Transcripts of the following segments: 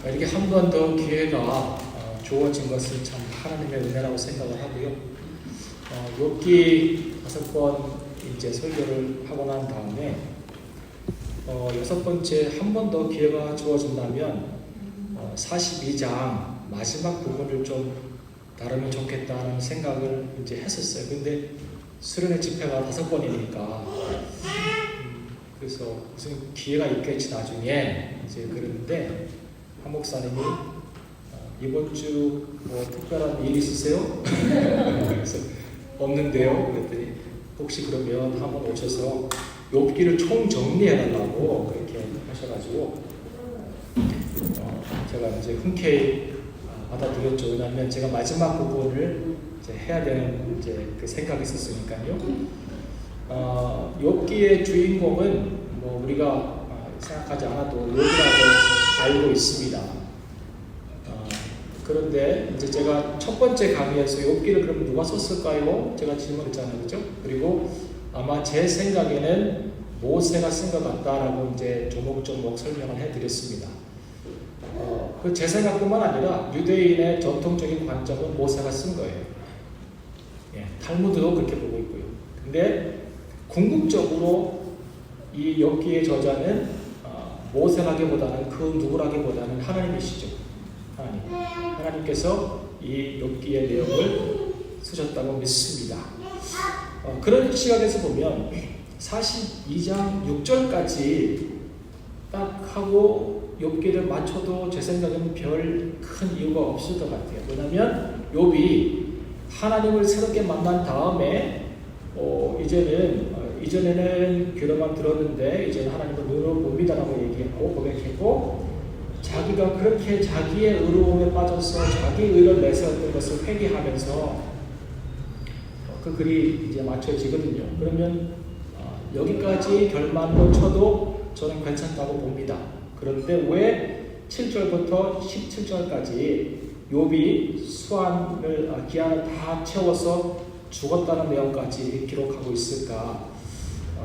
이렇게 한 번 더 기회가 주어진 것은 참 하나님의 은혜라고 생각을 하고요. 욥기 5번 이제 설교를 하고 난 다음에 6번째 한 번 더 기회가 주어진다면 42장 마지막 부분을 좀 다루면 좋겠다는 생각을 이제 했었어요. 근데 수련회 집회가 5번이니까 그래서 무슨 기회가 있겠지 나중에 이제 그러는데 한 목사님이 이번 주 뭐 특별한 일 있으세요? 그래서 없는데요. 그랬더니 혹시 그러면 한번 오셔서 욥기를 총 정리해달라고 그렇게 하셔가지고 제가 이제 흔쾌히 받아들였죠. 왜냐하면 제가 마지막 부분을 이제 해야 되는 이제 그 생각이 있었으니까요. 욥기의 주인공은 뭐 우리가 생각하지 않아도 욥이라고 알고 있습니다. 그런데 이제 제가 첫 번째 강의에서 욥기를 그럼 누가 썼을까요? 제가 질문했잖아요, 그렇죠? 그리고 아마 제 생각에는 모세가 쓴 것 같다라고 이제 조목조목 설명을 해드렸습니다. 그 제 생각뿐만 아니라 유대인의 전통적인 관점은 모세가 쓴 거예요. 예, 탈무드도 그렇게 보고 있고요. 근데 궁극적으로 이 욥기의 저자는 모세라기보다는 그 누구라기보다는 하나님이시죠. 하나님께서 이 욥기의 내용을 쓰셨다고 믿습니다. 그런 시각에서 보면 42장 6절까지 딱 하고 욥기를 맞춰도 제 생각에는 별 큰 이유가 없을 것 같아요. 왜냐하면 욥이 하나님을 새롭게 만난 다음에 이전에는 귀로만 들었는데 이제는 하나님을 눈으로 봅니다라고 얘기했고 고백했고 자기가 그렇게 자기의 의로움에 빠져서 자기 의를 내세웠던 것을 회개하면서 그 글이 이제 맞춰지거든요. 그러면 여기까지 결말로 쳐도 저는 괜찮다고 봅니다. 그런데 왜 7절부터 17절까지 욥이 기한을 다 채워서 죽었다는 내용까지 기록하고 있을까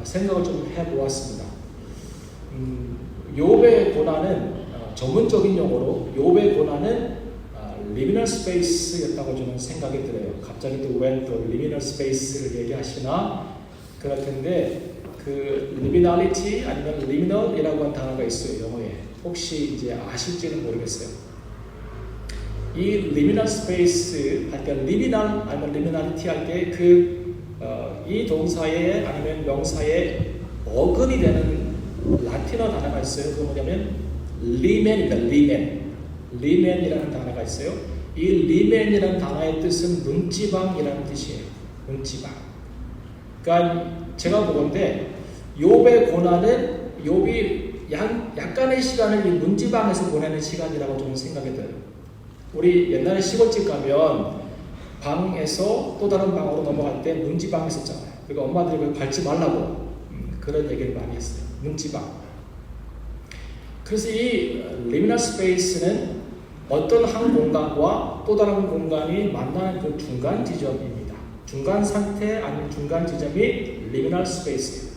생각을 좀 해보았습니다. 욥의 고난은 전문적인 용어로 욥의 고난은 liminal space였다고 저는 생각이 들어요. 갑자기 또 왜 또 liminal space를 얘기하시나 그럴 텐데 그 liminality 아니면 liminal이라고 하는 단어가 있어요. 영어에. 혹시 이제 아실지는 모르겠어요. 이 liminal space 할 때 liminal 아니면 liminality 할 때 이 동사에 아니면 명사에 어근이 되는 라틴어 단어가 있어요. 그거 뭐냐면 리멘입니다. 리멘이라는 단어가 있어요. 이 리멘이라는 단어의 뜻은 문지방이라는 뜻이에요. 문지방. 그러니까 제가 보건데 욥의 고난은 욥이 약간의 시간을 이 문지방에서 보내는 시간이라고 저는 생각이 들어요. 우리 옛날에 시골집 가면 방에서 또 다른 방으로 넘어갈 때 문지방이 있었잖아요. 그러니까 엄마들이 그걸 밟지 말라고 그런 얘기를 많이 했어요. 문지방. 그래서 이 liminal space는 어떤 한 공간과 또 다른 공간이 만나는 그 중간 지점입니다. 중간 상태 아니면 중간 지점이 liminal space예요.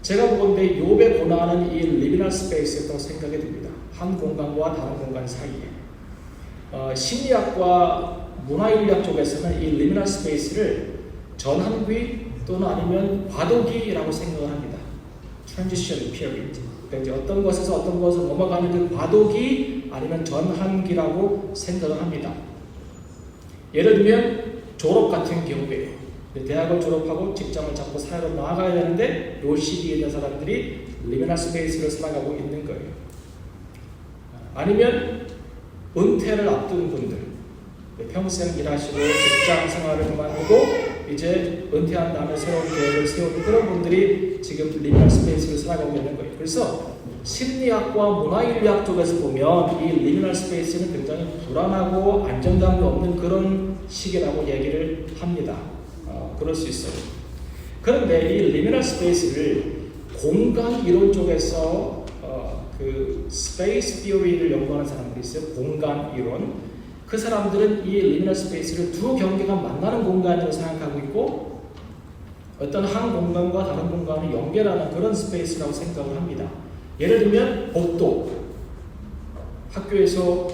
제가 보건대 욥의 고난은 이 liminal space였다고 생각이 듭니다. 한 공간과 다른 공간 사이에. 심리학과 문화인류학 쪽에서는 이 liminal space를 전환기 또는 아니면 과도기라고 생각을 합니다. transition period. 그러니까 이제 어떤 것에서 어떤 것을 넘어가는 그 과도기 아니면 전환기라고 생각을 합니다. 예를 들면 졸업 같은 경우에 대학을 졸업하고 직장을 잡고 사회로 나아가야 되는데 이 시기에 있는 사람들이 liminal space를 살아가고 있는 거예요. 아니면 은퇴를 앞둔 분들 평생 일하시고 직장 생활을 그만두고 이제 은퇴한 다음에 새로운 계획을 세우는 그런 분들이 지금 liminal space를 살아가고 있는 거예요. 그래서 심리학과 문화인류학 쪽에서 보면 이 liminal space는 굉장히 불안하고 안정감이 없는 그런 시기라고 얘기를 합니다. 그럴 수 있어요. 그런데 이 liminal space를 공간 이론 쪽에서 그 space theory를 연구하는 사람들이 있어요. 공간 이론. 그 사람들은 이 liminal space를 두 경계가 만나는 공간으로 생각하고 있고 어떤 한 공간과 다른 공간을 연결하는 그런 스페이스라고 생각을 합니다. 예를 들면 복도. 학교에서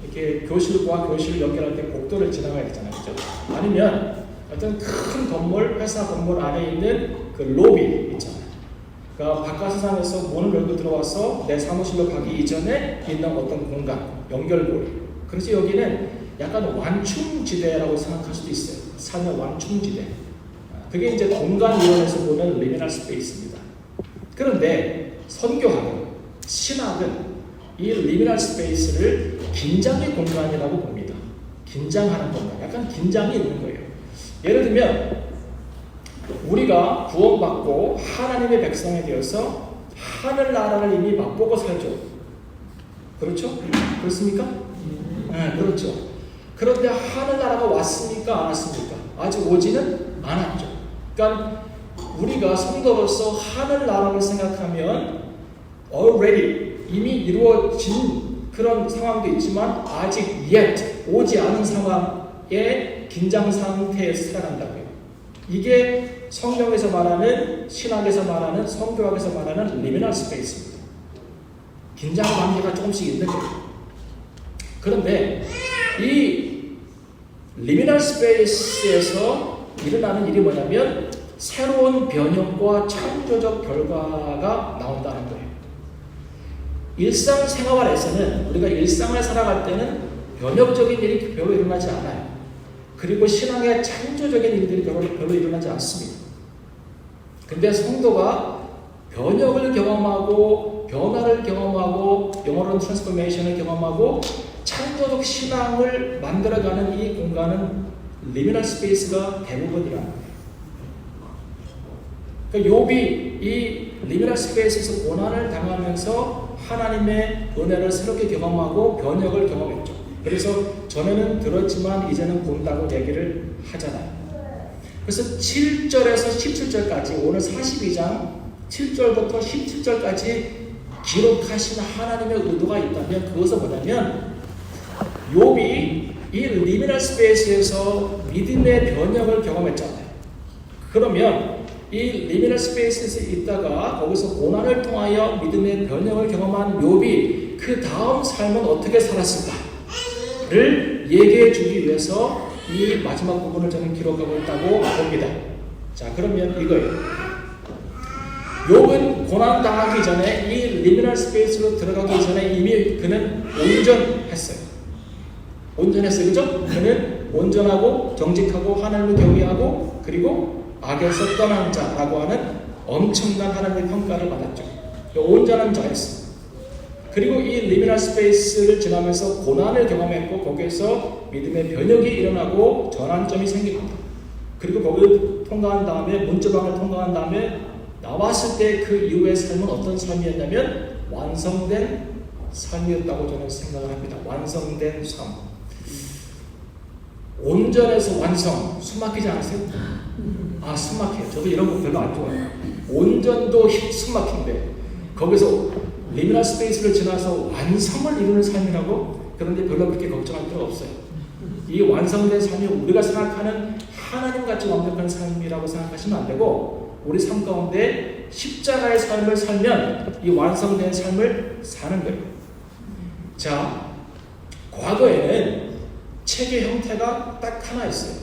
이렇게 교실과 교실을 연결할 때 복도를 지나가야 되잖아요. 그죠? 아니면 어떤 큰 건물, 회사 건물 안에 있는 그 로비 있잖아요. 그러니까 바깥세상에서 문을 열고 들어와서 내 사무실로 가기 이전에 있는 어떤 공간, 연결고리. 그래서 여기는 약간 완충지대라고 생각할 수도 있어요. 삶의 완충지대. 그게 이제 공간 이론에서 보는 리미널 스페이스입니다. 그런데 선교학은, 신학은 이 리미널 스페이스를 긴장의 공간이라고 봅니다. 긴장하는 공간. 약간 긴장이 있는 거예요. 예를 들면 우리가 구원받고 하나님의 백성이 되어서 하늘나라를 이미 맛보고 살죠. 그렇죠? 그렇습니까? 네, 그렇죠. 그런데 하늘나라가 왔습니까? 안 왔습니까? 아직 오지는 않았죠. 그러니까 우리가 성도로서 하늘나라를 생각하면 already 이미 이루어진 그런 상황도 있지만 아직 yet 오지 않은 상황의 긴장 상태에서 살아간다고요. 이게 성경에서 말하는, 신학에서 말하는, 성교학에서 말하는 리미널 스페이스입니다. 긴장 관계가 조금씩 있는 거예요. 그런데 이 리미널 스페이스에서 일어나는 일이 뭐냐면 새로운 변형과 창조적 결과가 나온다는 거예요. 일상생활에서는 우리가 일상을 살아갈 때는 변혁적인 일이 별로 일어나지 않아요. 그리고 신앙의 창조적인 일들이 별로 일어나지 않습니다. 근데 성도가 변혁을 경험하고 변화를 경험하고 영어로는 트랜스포메이션을 경험하고 창조적 신앙을 만들어가는 이 공간은 리미널 스페이스가 대부분이라는 거예요. 그러니까 욥이 이 리미널 스페이스에서 고난을 당하면서 하나님의 은혜를 새롭게 경험하고 변혁을 경험했죠. 그래서 전에는 들었지만 이제는 본다고 얘기를 하잖아요. 그래서 7절에서 17절까지 오늘 42장 7절부터 17절까지 기록하신 하나님의 의도가 있다면 그것은 뭐냐면 욥이 이 리미널 스페이스에서 믿음의 변혁을 경험했잖아요. 그러면 이 리미널 스페이스에서 있다가 거기서 고난을 통하여 믿음의 변혁을 경험한 욥이 그 다음 삶은 어떻게 살았을까를 얘기해 주기 위해서 이 마지막 부분을 저는 기록하고 있다고 봅니다. 자, 그러면 이거예요. 욥은 고난 당하기 전에 이 리미널 스페이스로 들어가기 전에 이미 그는 온전했어요. 온전했어요. 그죠? 그는 온전하고 정직하고 하나님을 경외하고 그리고 악에서 떠난 자라고 하는 엄청난 하나님의 평가를 받았죠. 온전한 자였어요. 그리고 이 리미널 스페이스를 지나면서 고난을 경험했고 거기에서 믿음의 변혁이 일어나고 전환점이 생깁니다. 그리고 거기를 통과한 다음에 문제방을 통과한 다음에 나왔을 때 그 이후의 삶은 어떤 삶이었냐면 완성된 삶이었다고 저는 생각을 합니다. 완성된 삶. 온전해서 완성. 숨 막히지 않으세요? 아, 숨 막혀요. 저도 이런 거 별로 안 좋아해요. 온전도 숨 막힌데 거기서 리미널 스페이스를 지나서 완성을 이루는 삶이라고? 그런데 별로 그렇게 걱정할 필요가 없어요. 이 완성된 삶이 우리가 생각하는 하나님같이 완벽한 삶이라고 생각하시면 안 되고 우리 삶 가운데 십자가의 삶을 살면 이 완성된 삶을 사는 거예요. 자, 과거에는 책의 형태가 딱 하나 있어요.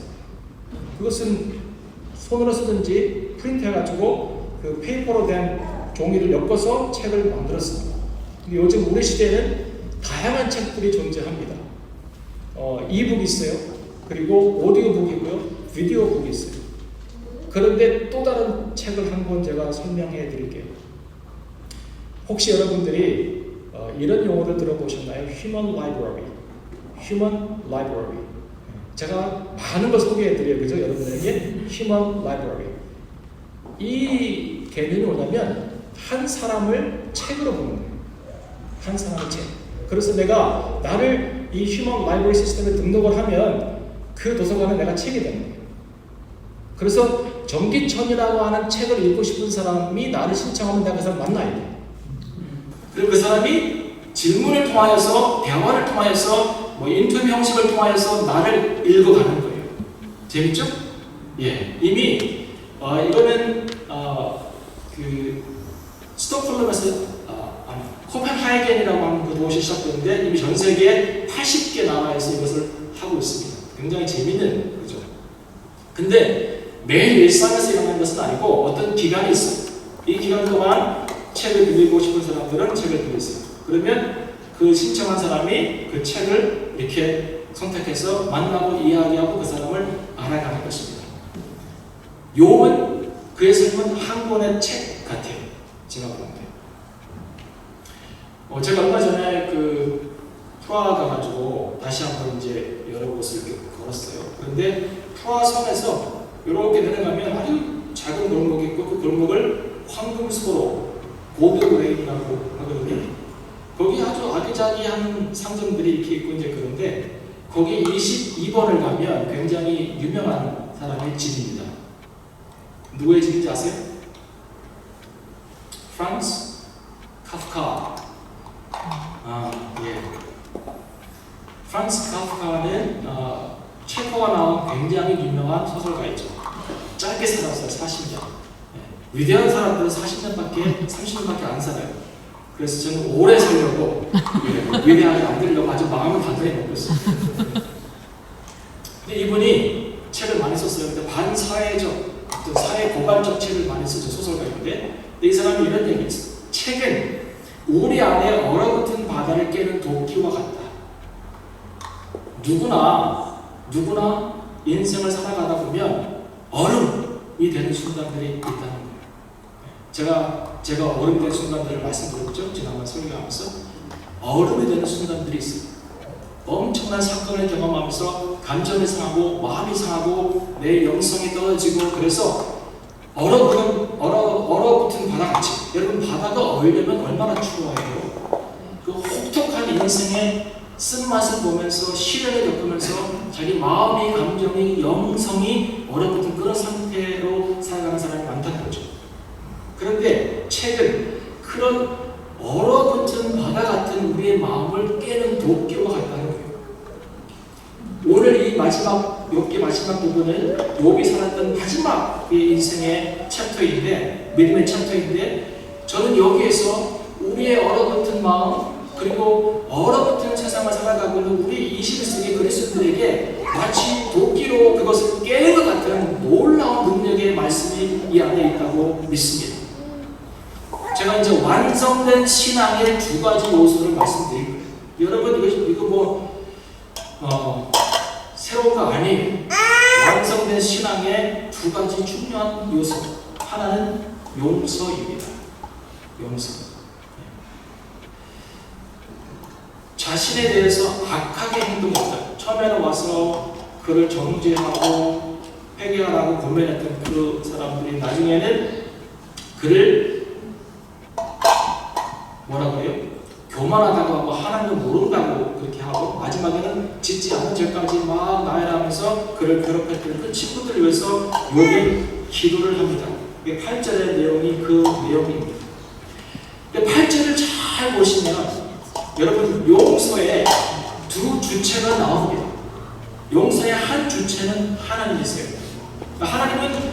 그것은 손으로 쓰든지 프린트해가지고 그 페이퍼로 된 종이를 엮어서 책을 만들었습니다. 근데 요즘 우리 시대에는 다양한 책들이 존재합니다. 이북이 있어요. 그리고 오디오북이고요. 비디오북이 있어요. 그런데 또 다른 책을 한 권 제가 설명해 드릴게요. 혹시 여러분들이 이런 용어를 들어보셨나요? Human Library. Human Library. 제가 많은 걸 소개해 드려요. 그죠? 여러분들에게 Human Library. 이 개념이 뭐냐면 한 사람을 책으로 보는 거예요. 한 사람의 책. 그래서 내가 나를 이 Human Library 시스템에 등록을 하면 그 도서관에 내가 책이 되는 거예요. 그래서 정기천이라고 하는 책을 읽고 싶은 사람이 나를 신청하면 내가 그 사람 만나야 돼. 그리고 그 사람이 질문을 통하여서 대화를 통하여서 인터뷰 형식을 통하여서 나를 읽어가는 거예요. 재밌죠? 예, 이미 이거는 그 스톡홀름에서 코펜하이겐이라고 하는 그 도시 시작됐는데 이미 전 세계 80개 나라에서 이것을 하고 있습니다. 굉장히 재밌는 거죠. 근데 매일 일상에서 일어나는 것은 아니고 어떤 기간이 있어요. 이 기간 동안 책을 빌리고 싶은 사람들은 책을 빌리세요. 그러면 그 신청한 사람이 그 책을 이렇게 선택해서 만나고 이야기하고 그 사람을 알아가는 것입니다. 욥은 그의 삶은 한 권의 책 같아요. 제가 보는데. 제가 얼마 전에 그 프라하 가가지고 다시 한번 이제 여러 곳을 이렇게 걸었어요. 그런데 프라하 성에서 이렇게 내려가면 아주 작은 골목이 있고 그 골목을 황금소로 고드레인이라고 하거든요. 거기 아주 아기자기한 상점들이 이렇게 있고 이제 그런데 거기 22번을 가면 굉장히 유명한 사람의 집입니다. 누구의 집인지 아세요? 프란츠 카프카. 예. 프란츠 카프카는 체코가 나온 굉장히 유명한 소설가이죠. 짧게 살았어요. 40년. 예. 위대한 사람들은 40년밖에 30년밖에 안 살아요. 그래서 저는 오래 살려고 위대하게 안 되려고 아주 마음을 단단히 먹고 있어요. 근데 이분이 책을 많이 썼어요. 근데 반사회적, 어떤 사회 고발적 책을 많이 쓰죠. 소설가인데 이 사람이 이런 얘기 했어요. 책은 우리 안에 얼어붙은 바다를 깨는 도끼와 같다. 누구나 인생을 살아가다 보면 얼음이 되는 순간들이 있다는 거예요. 제가 얼음이 되는 순간들을 말씀드렸죠. 지난번 설교하면서 얼음이 되는 순간들이 있어요. 엄청난 사건을 경험하면서 감정이 상하고 마음이 상하고 내 영성이 떨어지고 그래서 얼어붙은 바다같이 여러분 바다가 얼려면 얼마나 추워해요. 그 혹독한 인생의 쓴맛을 보면서 시련을 겪으면서 자기 마음이 감정이 영성이 얼어붙은 그런 상태로 살아가는 사람이 많다는 거죠. 그런데 책은 그런 얼어붙은 바다 같은 우리의 마음을 깨는 도끼와 같다는 거예요. 오늘 이 욥기 마지막 부분은 욥이 살았던 마지막 인생의 챕터인데, 믿음의 챕터인데, 저는 여기에서 우리의 얼어붙은 마음 그리고 얼어붙은 세상을 살아가고 있는 우리 21세기 그리스도인들에게 마치 도끼로 그것을 깨는 것 같은 놀라운 능력의 말씀이 이 안에 있다고 믿습니다. 제가 이제 완성된 신앙의 두 가지 요소를 말씀드릴 거예요. 여러분 이거 새로운 거 아니에요. 완성된 신앙의 두 가지 중요한 요소. 하나는 용서입니다. 용서. 자신에 대해서 악하게 행동했다. 처음에는 와서 그를 정죄하고 회개하라고 권면했던 그 사람들이 나중에는 그를 뭐라고 해요? 교만하다고 하고 하나님도 모른다고 그렇게 하고 마지막에는 짓지 않은 죄까지 막 나열하면서 그를 괴롭혔던 그 친구들을 위해서 욥이 기도를 합니다. 8절의 내용이 그 내용입니다. 8절을 잘 보시면 여러분 용서의 두 주체가 나옵니다. 용서의 한 주체는 하나님이세요. 그러니까 하나님은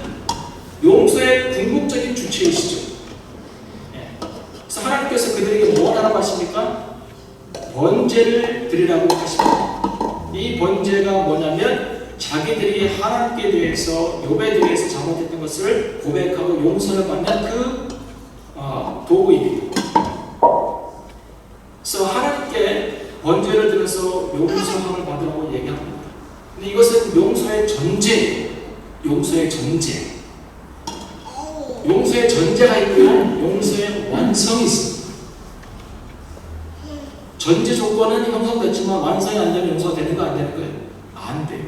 용서의 궁극적인 주체이시죠. 그래서 하나님께서 그들에게 뭘 하라고 하십니까? 번제를 드리라고 하십니다. 이 번제가 뭐냐면 자기들이 하나님께 대해서 욥에 대해서 잘못했던 것을 고백하고 용서를 받는 그 도구입니다. 그래서 하나님께 번제를 드려서 용서함을 받으라고 얘기합니다. 근데 이것은 용서의 전제예요. 용서의 전제. 용서의 전제가 있고요. 용서의 완성이 있습니다. 전제 조건은 형성됐지만 완성이 안 되면 용서가 되는 거 안 되는 거예요? 안 돼요.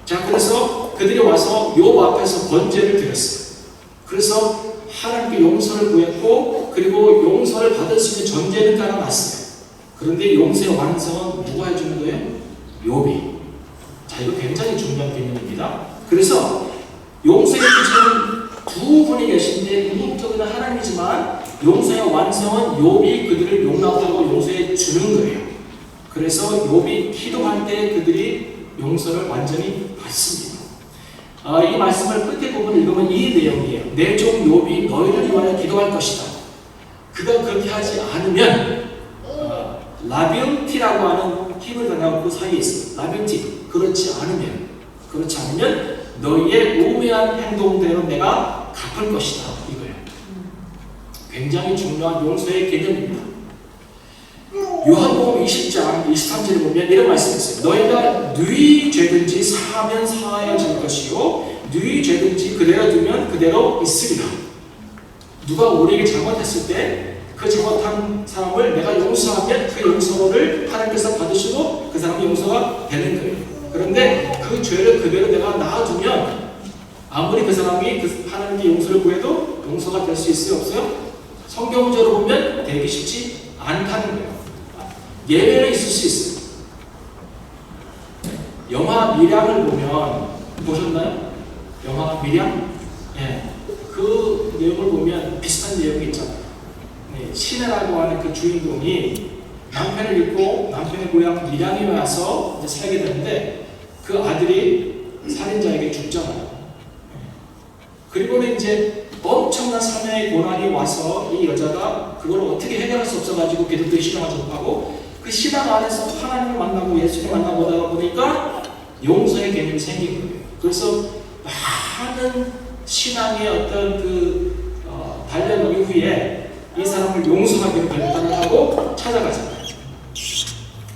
자, 그래서 그들이 와서 욥 앞에서 번제를 드렸어요. 그래서 하나님께 용서를 구했고 그리고 용서를 받을 수 있는 전제를 깔아놨어요. 그런데 용서의 완성은 누가 해주는 거예요? 욥이. 자, 이거 굉장히 중요한 개념입니다. 그래서 용서의 주체는 두 분이 계신데 궁극적으로 하나님이지만 용서의 완성은 욥이 그들을 용납하고 용서해 주는 거예요. 그래서 욥이 기도할 때 그들이 용서를 완전히 받습니다. 이 말씀을 끝에 부분을 읽으면 이 내용이에요. 내 종 욥이 너희를 위하여 기도할 것이다. 그가 그렇게 하지 않으면 라빌티라고 하는 히브리 단어가 그 사이에 있어. 라빌티. 그렇지 않으면 너희의 우매한 행동대로 내가 갚을 것이다. 이거예요. 굉장히 중요한 용서의 개념입니다. 요한복음 20장 23절에 보면 이런 말씀이 있어요. 너희가 네 죄든지 사하면 사하여질 것이요 네 죄든지 그대로 두면 그대로 있으리라. 누가 우리에게 잘못했을 때 그 잘못한 사람을 내가 용서하면 그 용서를 하나님께서 받으시고 그 사람이 용서가 되는 거예요. 그런데 그 죄를 그대로 내가 놔두면 아무리 그 사람이 하나님께 용서를 구해도 용서가 될 수 있어요? 없어요? 성경적으로 보면 되기 쉽지 않다는 거예요. 예외는 있을 수 있어요. 영화 밀양을 보면 보셨나요? 영화 밀양? 예. 그 내용을 보면 비슷한 내용이 있잖아요. 네, 시내라고 하는 그 주인공이 남편을 잃고 남편의 고향 밀양에 와서 이제 살게 되는데 그 아들이 살인자에게 죽잖아요. 그리고는 이제 엄청난 사명의 고난이 와서 이 여자가 그걸 어떻게 해결할 수 없어가지고 기독교에 신앙을 접하고 그 신앙 안에서 하나님을 만나고 예수를 만나보다 보니까 용서의 개념이 생긴 거예요. 그래서 많은 신앙의 어떤 단련 이후에 이 사람을 용서하기로 결단을 하고 찾아가잖아요.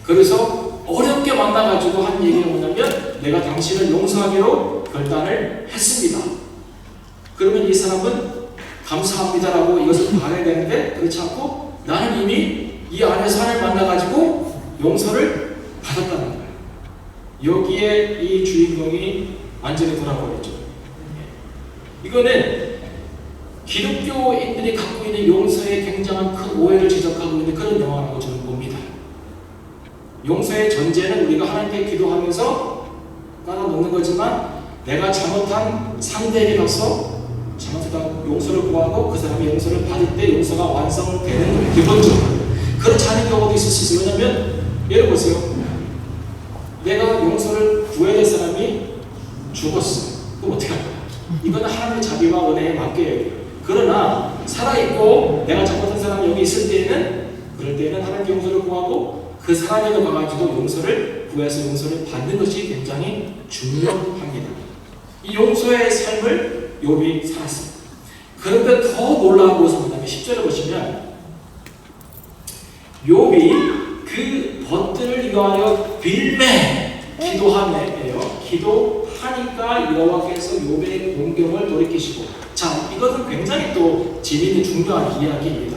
그래서 어렵게 만나가지고 한 얘기가 뭐냐면 내가 당신을 용서하기로 결단을 했습니다. 그러면 이 사람은 감사합니다라고 이것을 말해야 되는데 그렇지 않고 나는 이미 이 안에서 하나님을 만나가지고 용서를 받았다는 거예요. 여기에 이 주인공이 완전히 돌아버렸죠. 이거는 기독교인들이 갖고 있는 용서에 굉장한 큰 오해를 지적하고 있는 그런 영화라고 저는 봅니다. 용서의 전제는 우리가 하나님께 기도하면서 깔아놓는 거지만 내가 잘못한 상대에게 가서 잘못하다 용서를 구하고 그 사람이 용서를 받을 때 용서가 완성되는 거예요. 기본적으로. 그렇지 않은 경우도 있을 수 있어요. 왜냐하면 예를 보세요. 내가 용서를 구해야 될 사람이 죽었어. 그럼 어떻게 할까요? 이거는 하나님의 자비와 은혜에 맡겨야 돼요. 그러나 살아있고 내가 잘못한 사람이 여기 있을 때에는 그럴 때에는 하나님께 용서를 구하고 그 사람에게 가가지고 용서를 구해서 용서를 받는 것이 굉장히 중요합니다. 이 용서의 삶을 욥이 살았습니다. 그런데 더 놀라운 것은 뭐냐면 10절에 보시면 욥이 그 벗들을 위하여 빌매 기도하네요. 기도하니까 여호와께서 욥의 공경을 돌이키시고 자, 이것은 굉장히 또 재미있는 중요한 이야기입니다.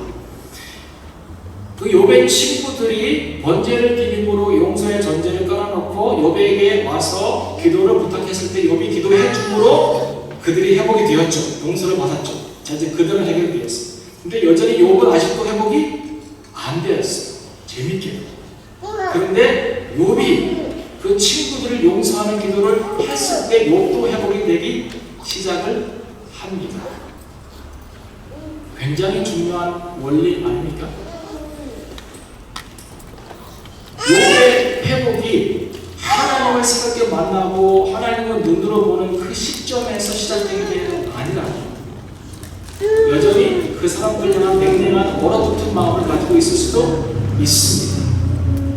그 욥의 친구들이 번제를 드림으로 용서의 전제를 깔아놓고 욥에게 와서 기도를 부탁했을 때 욥이 기도해 줌으로 그들이 회복이 되었죠. 용서를 받았죠. 자, 이제 그들은 해결되었어요. 근데 여전히 욥은 아직도 회복이 안 되었어요. 재밌게요. 그런데 욥이 그 친구들을 용서하는 기도를 했을 때 욥도 회복이 되기 시작을 합니다. 굉장히 중요한 원리 아닙니까? 욥의 회복이 하나님을 새롭게 만나고 하나님을 눈으로 보는 그 시점에서 시작된 게 아니라 여전히 그 사람들 향한 냉랭한 얼어붙은 마음을 가지고 있을 수도 있습니다.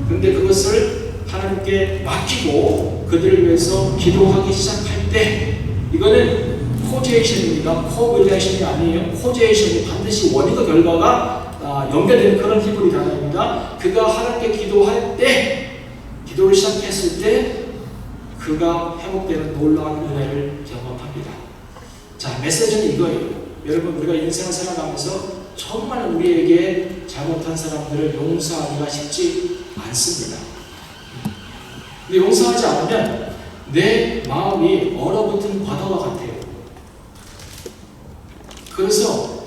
그런데 그것을 하나님께 맡기고 그들을 위해서 기도하기 시작할 때 이거는 코제이션입니다. 코빌레이션이 아니에요. 코제이션이 반드시 원인과 결과가 연결되는 그런 히브리 단어입니다. 그가 하나님께 기도할 때, 기도를 시작했을 때 그가 회복되는 놀라운 은혜를 경험합니다. 자, 메시지는 이거예요. 여러분, 우리가 인생을 살아가면서 정말 우리에게 잘못한 사람들을 용서하기가 쉽지 않습니다. 근데 용서하지 않으면 내 마음이 얼어붙은 바다와 같아요. 그래서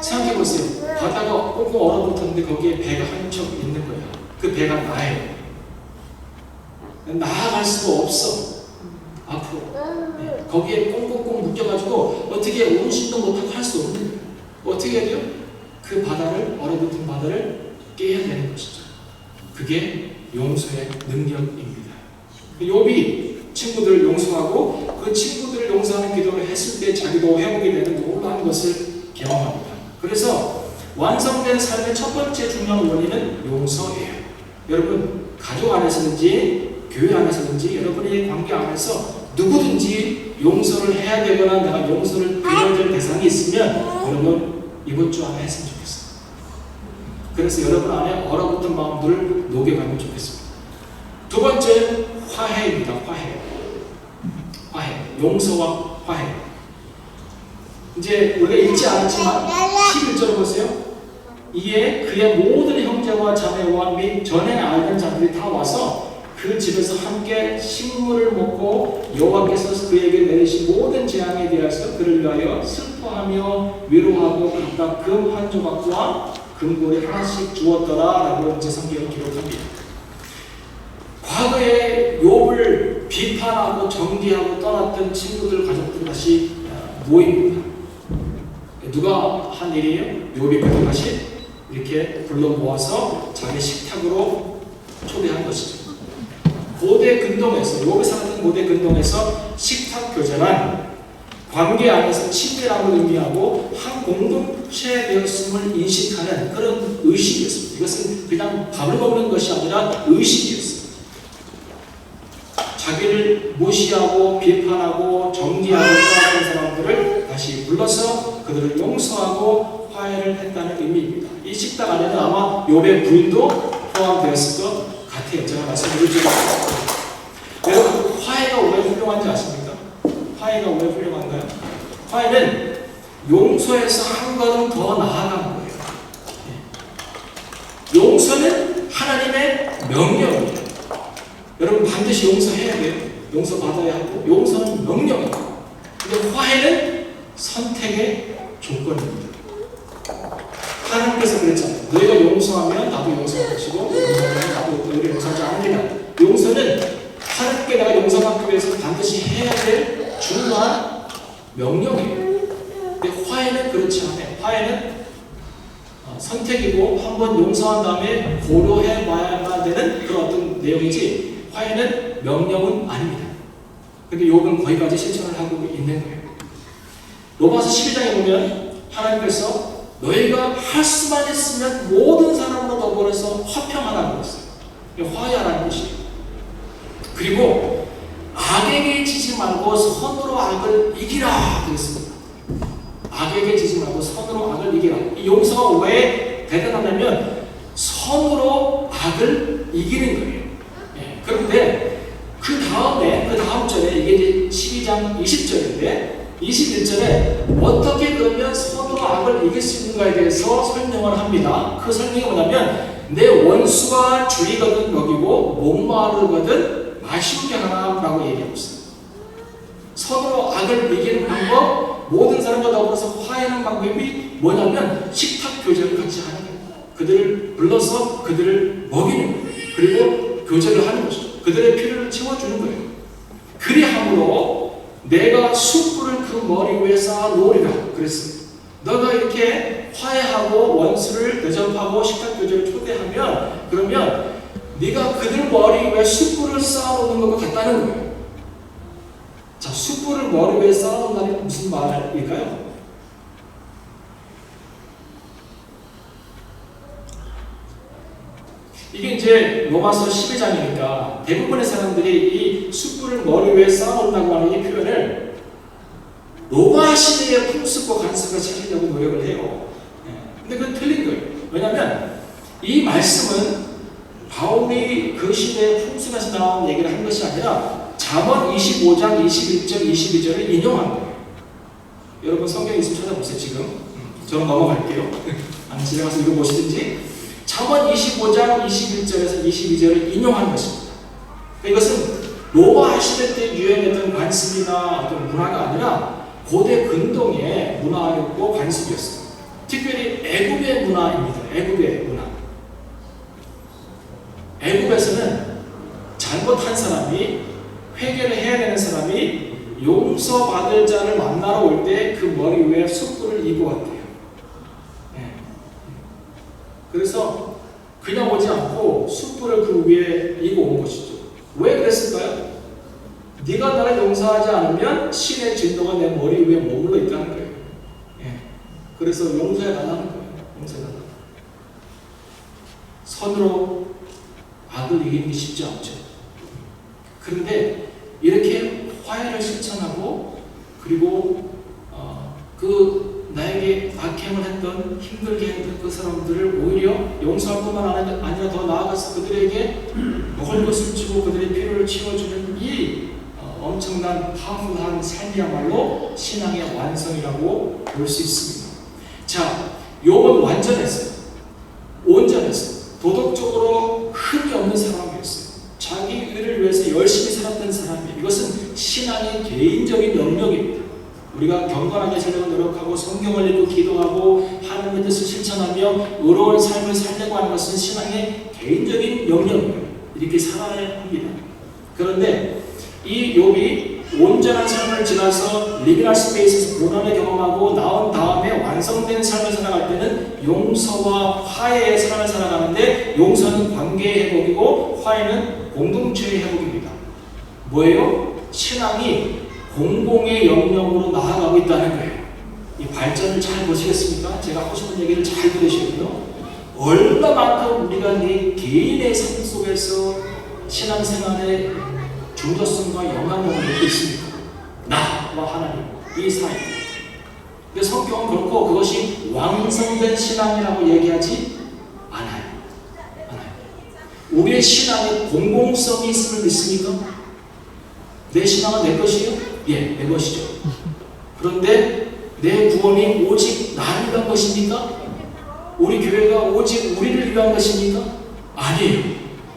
생각해보세요. 바다가 꽁꽁 얼어붙었는데 거기에 배가 한 척 있는 거예요. 그 배가 나예요. 나아갈 수가 없어. 앞으로. 네. 거기에 꽁꽁꽁 묶여가지고 어떻게 운신도 못하고 할 수 없는 거예요. 어떻게 해야 돼요? 그 바다를, 얼어붙은 바다를 깨야 되는 것이죠. 그게 용서의 능력입니다. 욥이 친구들을 용서하고 그 친구들을 용서하는 기도를 했을 때 자기도 회복이 되는 놀라운 것을 경험합니다. 그래서 완성된 삶의 첫 번째 중요한 원인은 용서예요. 여러분 가족 안에서든지 교회 안에서든지 여러분의 관계 안에서 누구든지 용서를 해야 되거나 내가 용서를 드려야 될 대상이 있으면 여러분 이번 주 안에 했으면 좋겠어요. 그래서 여러분 안에 얼어붙은 마음들을 녹여가면 좋겠습니다. 두 번째 화해입니다. 화해. 용서와 화해. 이제 우리가 읽지 않았지만 11절 보세요. 이에 그의 모든 형제와 자매와 및 전에 알던 자들이 다 와서 그 집에서 함께 식물을 먹고 여호와께서 그에게 내리신 모든 재앙에 대해서 그를 위하여 슬퍼하며 위로하고 각각 금 한 조각과 금고리 하나씩 주었더라 라고 이제 성경을 기록합니다. 과거에 욥을 비판하고 정죄하고 떠났던 친구들 가족들 다시 모입니다. 누가 한 일이에요? 욥이 그들 다시 이렇게 불러 모아서 자기 식탁으로 초대한 것이죠. 고대 근동에서 욥이 살았던 고대 근동에서 식탁 교제란 관계 안에서 친밀함을 의미하고 한 공동체 되었음을 인식하는 그런 의식이었습니다. 이것은 그냥 밥을 먹는 것이 아니라 의식이었습니다. 자기를 무시하고 비판하고 정죄하고 떠나는 사람들을 다시 불러서 그들을 용서하고 화해를 했다는 의미입니다. 이 식탁 안에는 아마 욥의 부인도 포함되었을 것 같아요. 제가 말씀드리죠. 여러분 화해가 왜 훌륭한지 아십니까? 화해가 왜 훌륭한가요? 화해는 용서에서 한 걸음 더 나아가는 거예요. 용서는 하나님의 명령이에요. 여러분 반드시 용서해야 돼요. 용서받아야 하고 용서는 명령이에요. 근데 화해는 선택의 조건입니다. 하나님께서 그랬잖아요. 너희가 용서하면 나도 용서할 것이고 용서하면 나도 너희를 용서하지 않으리라. 용서는 하나님께 내가 용서받기 위해서 반드시 해야 될 중요한 명령이에요. 근데 화해는 그렇지 않아요. 화해는 선택이고 한번 용서한 다음에 고려해 봐야만 되는 그런 어떤 내용이지 화해는 명령은 아닙니다. 근데 욥은 거기까지 실천을 하고 있는 거예요. 로마서 12장에 보면 하나님께서 너희가 할 수만 있으면 모든 사람으로 더불어서 화평하라고 했어요. 화해하라는 것이에요. 그리고 악에게 지지 말고 선으로 악을 이기라 그랬습니다. 악에게 지지 말고 선으로 악을 이기라. 이 용서가 왜 대단하냐면 선으로 악을 이기는 거예요. 예, 그런데 그 다음 절에 이게 이제 12장 20절인데 21절에 어떻게 그러면 선으로 악을 이길 수 있는가에 대해서 설명을 합니다. 그 설명이 뭐냐면 내 원수가 주의거든 여기고 목마르거든 마시우게 하라라고 얘기하고 있어요. 선으로 악을 이기는 방법, 모든 사람과 더불어서 화해하는 방법이 뭐냐면 식탁 교제를 같이 하는 거예요. 그들을 불러서 그들을 먹이는 거예요. 그리고 교제를 하는 것이죠. 그들의 필요를 채워주는 거예요. 그리함으로 내가 숯불을 그 머리 위에 쌓아 놓으리라 그랬습니다. 너가 이렇게 화해하고 원수를 대접하고 식탁 교제를 초대하면 그러면 네가 그들 머리 위에 숯불을 쌓아 놓는 것과 같다는 거예요. 자, 숯불을 머리 위에 쌓아 놓는다는 무슨 말일까요? 이게 이제 로마서 12장이니까 대부분의 사람들이 이 숯불을 머리 위에 쌓아놓는다고 하는 이 표현을 로마 시대의 풍습과 관습을 찾으려고 노력을 해요. 근데 그건 틀린 거예요. 왜냐하면 이 말씀은 바울이 그 시대의 풍습에서 나온 얘기를 한 것이 아니라 잠언 25장 21절 22절을 인용한 거예요. 여러분 성경 있으면 찾아보세요. 지금 저는 넘어갈게요. 아니 집에 가서 읽어보시든지 잠언 25장 21절에서 22절을 인용한 것입니다. 이것은 로마 시대 때 유행했던 관습이나 어떤 문화가 아니라 고대 근동의 문화였고 관습이었어요. 특별히 애굽의 문화입니다. 애굽의 문화. 애굽에서는 잘못한 사람이 회개를 해야 되는 사람이 용서받을 자를 만나러 올 때 그 머리 위에 숯불을 이고 왔대요. 그래서 그냥 오지 않고 숯불을 그 위에 이고 온 것이죠. 왜 그랬을까요? 네가 나를 용서하지 않으면 신의 진노가 내 머리 위에 머물러 있다는 거예요. 그래서 용서해 달라는 거예요. 용서해 달라. 선으로 악을 이기는 게 쉽지 않죠. 그런데 이렇게 화해를 실천하고 그리고 그 나에게 악행을 했던 힘들게 했던 그 사람들을 오히려 용서할 뿐만 아니라 더 나아가서 그들에게 먹을 것을 주고 그들의 필요를 채워주는 이 엄청난 파워풀한 삶이야말로 신앙의 완성이라고 볼 수 있습니다. 자, 욥은 완전했어요. 온전했어요. 도덕적으로 흠이 없는 사람이었어요. 자기 의를 위해서 열심히 살았던 사람이에요. 이것은 신앙의 개인적인 영역입니다. 우리가 경건하게 살려고 노력하고 성경을 읽고 기도하고 하나님의 뜻을 실천하며 의로운 삶을 살려고 하는 것은 신앙의 개인적인 영역이에요. 이렇게 살아야 합니다. 그런데 이 욥이 온전한 삶을 지나서 리미널 스페이스에서 고난을 경험하고 나온 다음에 완성된 삶을 살아갈 때는 용서와 화해의 삶을 살아가는데 용서는 관계의 회복이고 화해는 공동체의 회복입니다. 뭐예요? 신앙이 공공의 영역으로 나아가고 있다는 거예요. 이 발전을 잘 보시겠습니까? 제가 하고 싶은 얘기를 잘 들으시고요. 얼마만큼 우리가 내 개인의 삶 속에서 신앙생활의 중요성과 영향력을 받고 있습니까? 나와 하나님, 이 사이. 근데 성경은 그렇고 그것이 완성된 신앙이라고 얘기하지 않아요. 우리의 신앙에 공공성이 있음을 믿습니까? 내 신앙은 내 것이에요? 예, 내 것이죠. 그런데 내 구원이 오직 나를 위한 것입니까? 우리 교회가 오직 우리를 위한 것입니까? 아니에요.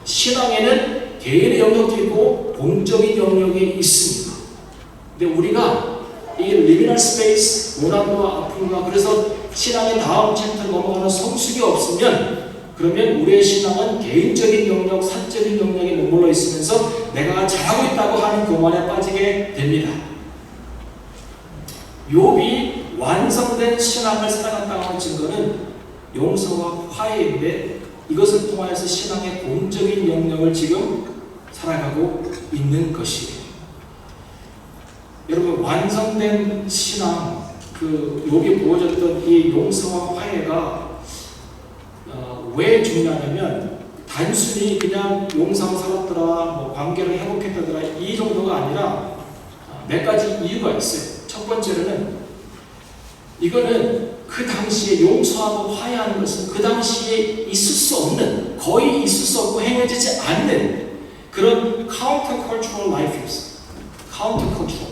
신앙에는 개인의 영역도 있고 공적인 영역이 있습니다. 근데 우리가 이 리미널 스페이스, 고난과 아픔과 그래서 신앙의 다음 챕터로 넘어가는 성숙이 없으면 그러면 우리의 신앙은 개인적인 영역, 사적인 영역에 머물러 있으면서 내가 잘하고 있다고 하는 교만에 빠지게 됩니다. 욥이 완성된 신앙을 살아간다고 하는 증거는 용서와 화해인데 이것을 통하여서 신앙의 공적인 영역을 지금 살아가고 있는 것이에요. 여러분, 완성된 신앙, 그 욥이 보여줬던 이 용서와 화해가 왜 중요하냐면 단순히 그냥 용서하고 살았더라, 뭐 관계를 회복했다더라 이 정도가 아니라 몇 가지 이유가 있어요. 첫 번째로는 이거는 그 당시에 용서하고 화해하는 것은 그 당시에 있을 수 없는, 거의 있을 수 없고 행해지지 않는 그런 countercultural life였어요. countercultural.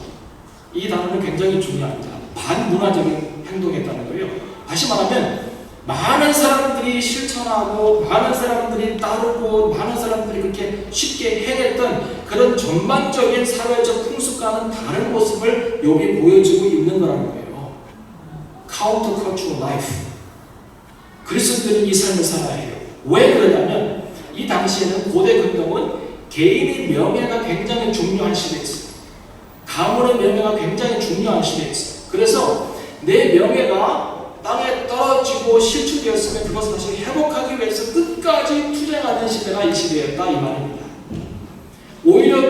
이 단어는 굉장히 중요합니다. 반문화적인 행동이었다는 거예요. 다시 말하면 많은 사람들이 실천하고 많은 사람들이 따르고 많은 사람들이 그렇게 쉽게 해냈던 그런 전반적인 사회적 풍습과는 다른 모습을 욥이 보여주고 있는 거라는 거예요. countercultural life. 그리스도인들은 이 삶을 살아야 해요. 왜 그러냐면 이 당시에는 고대 근동은 개인의 명예가 굉장히 중요한 시대였어요. 가문의 명예가 굉장히 중요한 시대였어요. 그래서 내 명예가 땅에 떨어지고 실추되었으면 그것을 다시 회복하기 위해서 끝까지 투쟁하는 시대가 이 시대였다 이 말입니다. 오히려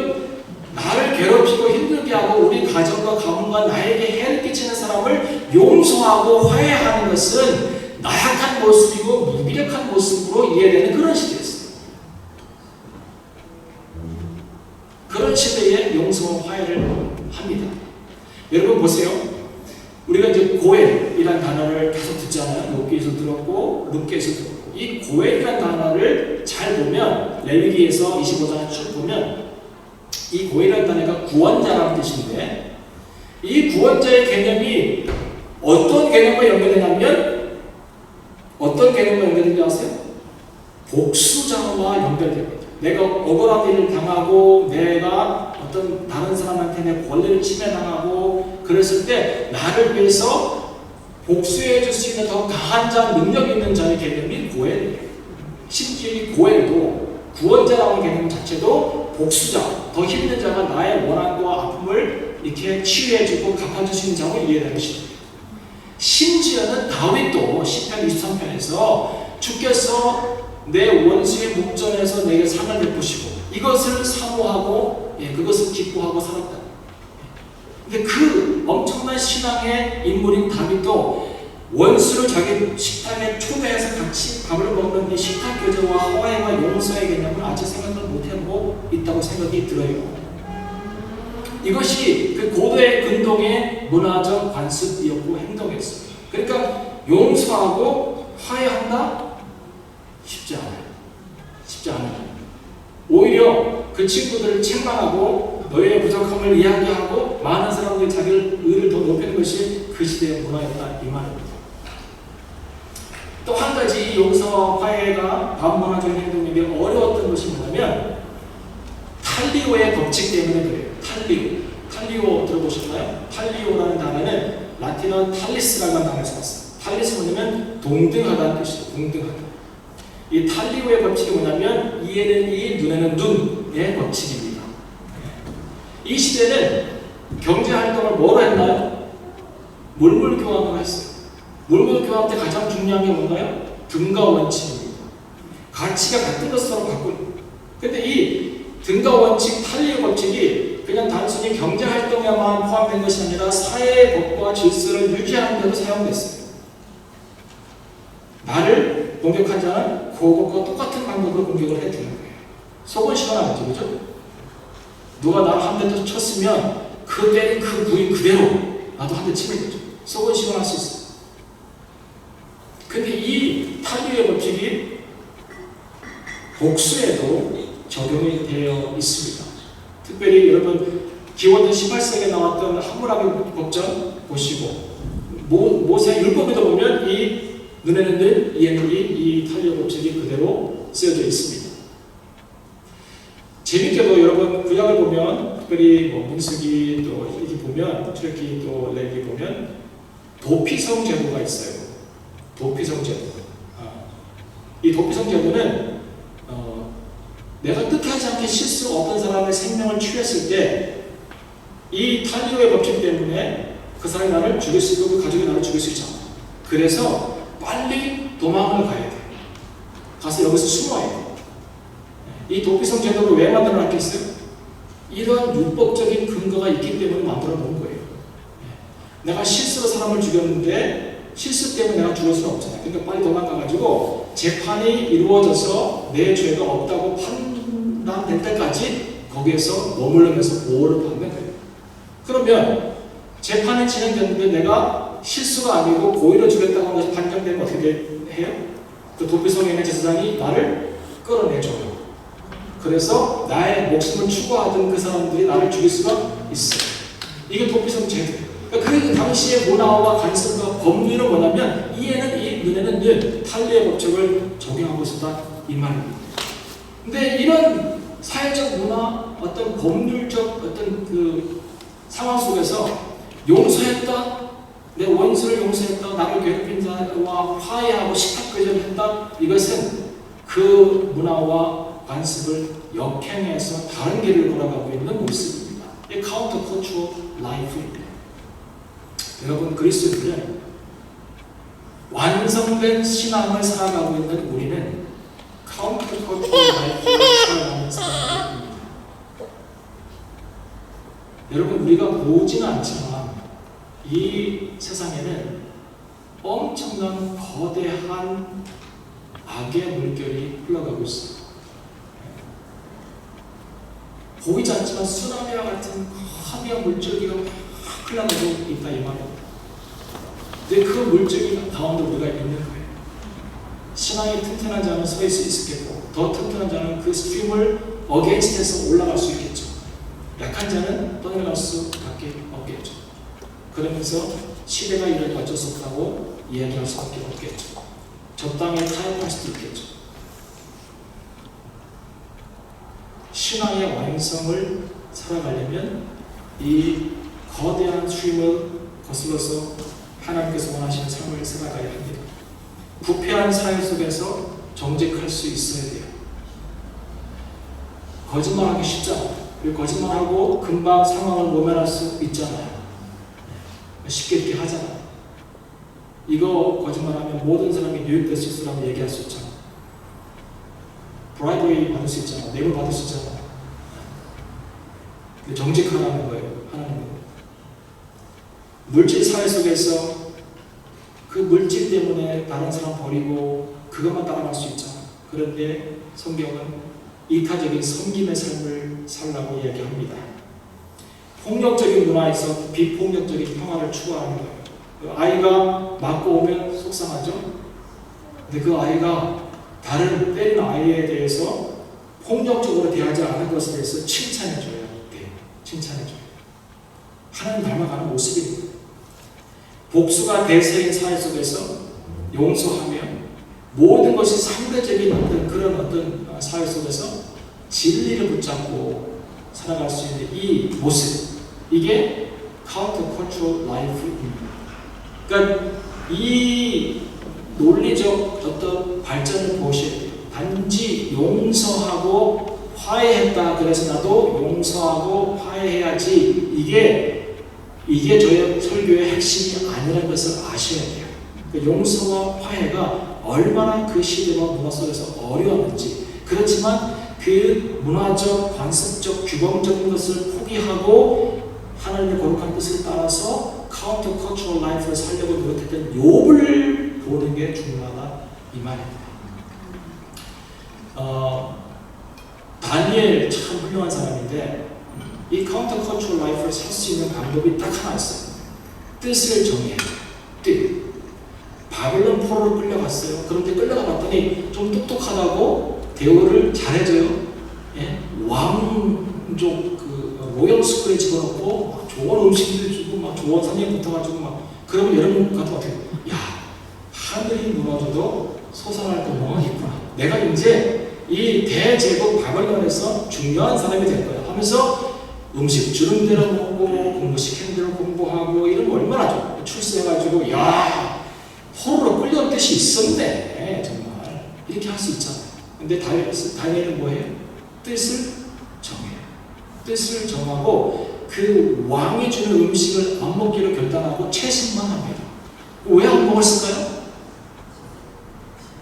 나를 괴롭히고 힘들게 하고 우리 가정과 가문과 나에게 해를 끼치는 사람을 용서하고 화해하는 것은 나약한 모습이고 무기력한 모습으로 이해되는 그런 시대였어요. 그런 시대에 용서와 화해를 합니다. 여러분 보세요. 우리가 이제 고엘이라는 단어를 계속 듣잖아요. 욥기에서 들었고 룻기에서 들었고 이 고엘이라는 단어를 잘 보면 레위기에서 25장을 쭉 보면 이 고엘이라는 단어가 구원자라는 뜻인데 이 구원자의 개념이 어떤 개념과 연결되냐면 어떤 개념과 연결되는지 아세요? 복수자와 연결됩니다. 내가 억울한 일을 당하고 내가 어떤 다른 사람한테 내 권리를 침해당하고 그랬을 때 나를 위해서 복수해 줄 수 있는 더 강한 자, 능력 있는 자의 개념이 고엘이에요. 심지어 이 고엘도 구원자라는 개념 자체도 복수자, 더 힘든 자가 나의 원한과 아픔을 이렇게 치유해주고 갚아줄 수 있는 자로 이해되는 것입니다. 심지어는 다윗도 시편 23편에서 주께서 내 원수의 목전에서 내게 상을 베푸시고 이것을 사모하고 그것을 기뻐하고 살았다. 근데 그 엄청난 신앙의 인물인 다윗도 원수를 자기 식탁에 초대해서 같이 밥을 먹는 이 식탁 교제와 화해와 용서의 개념을 아직 생각을 못하고 있다고 생각이 들어요. 이것이 그 고도의 근동의 문화적 관습이었고 행동이었어요. 그러니까 용서하고 화해한다? 쉽지 않아요. 쉽지 않아요. 오히려 그 친구들을 책망하고 너희의 부족함을 이야기하고 많은 사람들이 자기를 의를 더 높이는 것이 그 시대의 문화였다 이 말입니다. 또 한 가지 용서와 화해가 반문화적인 행동력이 어려웠던 것이 뭐냐면 탈리오의 법칙 때문에 그래요. 탈리오 들어보셨나요? 탈리오라는 단어는 라틴어 탈리스라는 단어에서 왔어요. 탈리스 뭐냐면 동등하다는 뜻이죠. 동등하다. 이 탈리오의 법칙이 뭐냐면 이에는 이, 눈에는 눈의 법칙입니다. 이 시대는 경제활동을 뭐로 했나요? 물물교환으로 했어요. 물물교환 때 가장 중요한 게 뭔가요? 등가 원칙입니다. 가치가 같은 것으로 바꾸는. 근데 이 등가 원칙, 탈리오 법칙이 그냥 단순히 경제활동에만 포함된 것이 아니라 사회의 법과 질서를 유지하는 데도 사용됐어요. 나를 공격한 자는 그것과 똑같은 방법으로 공격을 해주는 거예요. 속은 시원하겠죠, 그죠? 누가 나를 한 대 쳤으면 그 때린 그 부위 그대로 나도 한 대 치면 되죠. 속은 시원할 수 있어요. 근데 이 탈리오의 법칙이 복수에도 적용이 되어 있습니다. 특별히 여러분 기원전 18세기에 나왔던 함무라비 법전 보시고 모세 율법에도 보면 이 눈에는 늘 이에는 이 탈리오 법칙이 그대로 쓰여져 있습니다. 재밌게도 여러분 구약을 보면 특별히 민수기 또 이렇게 보면 출애굽기 또 레위기 보면 도피성 제도가 있어요. 도피성 제도. 이 도피성 제도는 내가 뜻하지 않게 실수로 어떤 사람의 생명을 취했을 때 이 탈리오의 법칙 때문에 그 사람이 나를 죽일 수 있고 그 가족이 나를 죽일 수 있잖아. 그래서 빨리 도망을 가야 돼. 가서 여기서 숨어야 돼. 이 도피성 제도를 왜 만들어 놨겠어요? 이런 율법적인 근거가 있기 때문에 만들어 놓은 거예요. 내가 실수로 사람을 죽였는데 실수 때문에 내가 죽을 수는 없잖아요. 그러니까 빨리 도망가가지고 재판이 이루어져서 내 죄가 없다고 판단될 때까지 거기에서 머물면서 보호를 받는 거예요. 그러면 재판이 진행됐는데 내가 실수가 아니고 고의로 죽였다고 하는 것이 판정되면 어떻게 해요? 그 도피성에 있는 제사장이 나를 끌어내줘요. 그래서 나의 목숨을 추구하던 그 사람들이 나를 죽일 수가 있어요. 이게 도피성 제도예요. 그 당시의 문화와 관습과 법률은 뭐냐면 이에는 이, 눈에는 늘 탈리오의 법칙을 적용하고 있었다 이 말입니다. 근데 이런 사회적 문화, 어떤 법률적 어떤 그 상황 속에서 용서했다, 내 원수를 용서했다, 나를 괴롭힌 자와 화해하고 식탁교제를 했다, 이것은 그 문화와 관습을 역행해서 다른 길을 걸어가고 있는 모습입니다. 이 카운터 컬처럴 라이프입니다. 여러분 그리스도인들은 완성된 신앙을 살아가고 있는 우리는 카운터 컬처럴 라이프를 살아가는 사람들입니다. 여러분 우리가 보지는 않지만 이 세상에는 엄청난 거대한 악의 물결이 흘러가고 있습니다. 보이지 않지만 쓰나미와 같은 화려한 물줄기가 확 흘러가고 있다 이 말입니다. 근데 그 물줄기 가운데 우리가 있는 거예요. 신앙이 튼튼한 자는 서 있을 수 있겠고 더 튼튼한 자는 그 스트림을 어게인스트해서 올라갈 수 있겠죠. 약한 자는 떠내려갈 수밖에 없겠죠. 그러면서 시대가 이를 어쩔 수 없다고 이야기할 수밖에 없겠죠. 적당히 타협할 수도 있겠죠. 신앙의 완성을 살아가려면 이 거대한 수임을 거슬러서 하나님께서 원하시는 삶을 살아가야 합니다. 부패한 사회 속에서 정직할 수 있어야 돼요. 거짓말하기 쉽잖아요. 그리고 거짓말하고 금방 상황을 모면할 수 있잖아요. 쉽게 이렇게 하잖아요. 이거 거짓말하면 모든 사람이 유입될 수 있으라고 얘기할 수 있잖아요. 브라이버리 받을 수 있잖아요. 뇌물 받을 수 있잖아요. 정직하라는 거예요. 하나님은. 물질 사회 속에서 그 물질 때문에 다른 사람 버리고 그것만 따라갈 수 있잖아. 그런데 성경은 이타적인 섬김의 삶을 살라고 이야기합니다. 폭력적인 문화에서 비폭력적인 평화를 추구하는 거예요. 그 아이가 맞고 오면 속상하죠? 근데 그 아이가 다른 때린 아이에 대해서 폭력적으로 대하지 않은 것에 대해서 칭찬해줘요. 네, 칭찬해줘요. 하나님 닮아가는 모습입니다. 복수가 대세인 사회 속에서 용서하며 모든 것이 상대적인 그런 사회 속에서 진리를 붙잡고 살아갈 수 있는 이 모습, 이게 countercultural life입니다. 그러니까 이 논리적 어떤 발전을 보셔야 돼요. 단지 용서하고 화해했다 그래서 나도 용서하고 화해해야지, 이게 저의 설교의 핵심이 아니라는 것을 아셔야 돼요. 그러니까 용서와 화해가 얼마나 그 시대와 문화 속에서 어려웠는지. 그렇지만 그 문화적, 관습적, 규범적인 것을 포기하고 하나님의 거룩한 뜻을 따라서 countercultural life를 살려고 노력했던 욥을 보는 게 중요하다 이 말입니다. 다니엘 참 훌륭한 사람인데 이 countercultural life를 살 수 있는 방법이 딱 하나 있어요. 뜻을 정해야 돼요. 뜻. 바벨론 포로로 끌려갔어요. 그런데 끌려가 봤더니 좀 똑똑하다고 대우를 잘해줘요. 예? 왕족 로열 스쿨에 집어넣고 막 좋은 음식들 주고 막 좋은 선생님 붙어가지고 막 그러면 여러분 같은 어떻게 야 하늘이 무너져도 솟아날 구멍은 있구나. 내가 이제 이 대제국 바벨론에서 중요한 사람이 될 거야 하면서 음식 주는 대로 먹고 공부 시키는 대로 공부하고 이런 거 얼마나 좋아. 출세해가지고 야 포로로 끌려온 뜻이 있었네 정말 이렇게 할 수 있잖아. 근데 다니엘은 뭐해요? 뜻을 정해요. 뜻을 정하고 그 왕이 주는 음식을 안 먹기로 결단하고 채식만 합니다. 왜 안 먹었을까요?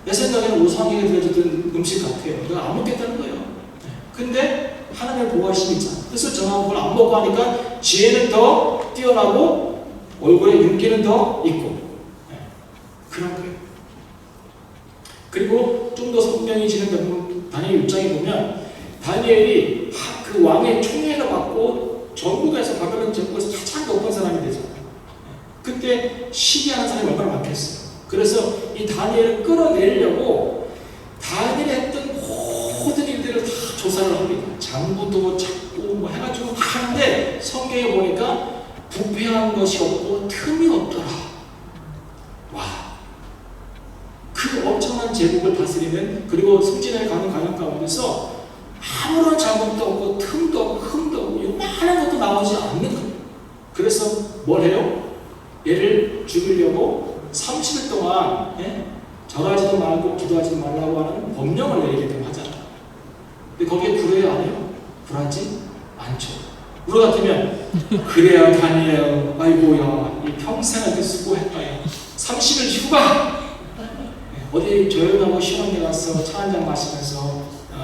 내 생각에는 우상에게 드려졌던 음식 같아요. 내가 안 먹겠다는 거예요. 근데 하나님의 보호하심이 있잖아. 뜻을 정하고 그걸 안 먹고 하니까 지혜는 더 뛰어나고 얼굴에 윤기는 더 있고 그런 거예요. 그리고 좀 더 성경이 진행되면 다니엘 6장에 보면 다니엘이 그 왕의 총애를 받고 전국에서 바벨론 제국에서 가장 높은 사람이 되잖아요. 그때 시기하는 사람이 얼마나 많겠어요. 그래서 이 다니엘을 끌어내려고 다니엘이 했던 모든 일들을 다 조사를 합니다. 장부도 찾고 뭐 해가지고 다 하는데 성경에 보니까 부패한 것이 없고 틈이 없더라. 와. 그 엄청난 제국을 다스리는 그리고 승진해 가는 과정 가운데서 아무런 자국도 없고 틈도 없고 흠도 없고 요만한 것도 나오지 않는 거예요. 그래서 뭘 해요? 얘를 죽이려고 30일 동안 절하지도 말고 기도하지 말라고 하는 법령을 내리게끔 하잖아요. 근데 거기에 굴해요 안 해요? 굴하지 않죠. 우리 같으면 그래야 다니엘 아이고야 이 평생을 그 수고했다요. 30일 휴가 어디 조용하고 시원한 데 가서 차 한 잔 마시면서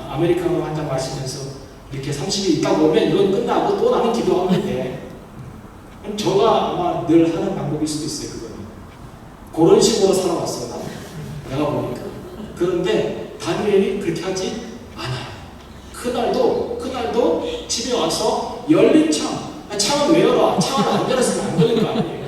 아메리카노 한 잔 마시면서 이렇게 30일 있다 보면 이건 끝나고 또 나는 기도하면 돼. 저가 아마 늘 하는 방법일 수도 있어요. 그거는. 그런 식으로 살아왔어요. 나는. 내가 보니까. 그런데 다니엘이 그렇게 하지 않아요. 그날도 집에 와서 열린 창은 왜 열어? 창을 안 열었으면 안 열릴 거 아니에요.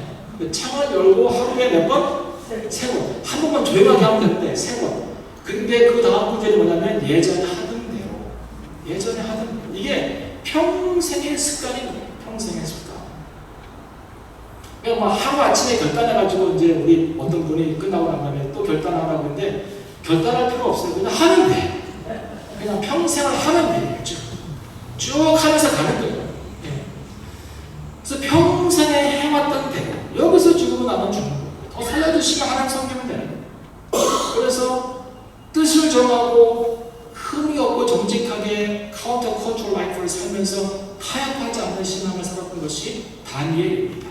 창을 열고 하루에 몇 번? 3번. 한 번만 조용하게 하면 되는데 3번. 근데 그 다음 구절이 뭐냐면 예전에 하던 대로. 이게 평생의 습관인 거예요. 평생의 습관. 그러니까 막 하루아침에 결단해가지고 이제 우리 어떤 분이 끝나고 난 다음에 또 결단하라고 하는데 결단할 필요 없어요. 그냥 하면 돼. 그냥 평생을 하면 돼요. 쭉 하면서 가는 거예요. 그래서 평생에 해왔던 대로 여기서 죽으면 나는 죽는 거예요. 더 살려주시면 하나님 섬기면 되는 거예요. 그래서 뜻을 정하고 흠이 없고 정직하게 카운터 컨트롤 라이프를 살면서 타협하지 않는 신앙을 살았던 것이 다니엘입니다.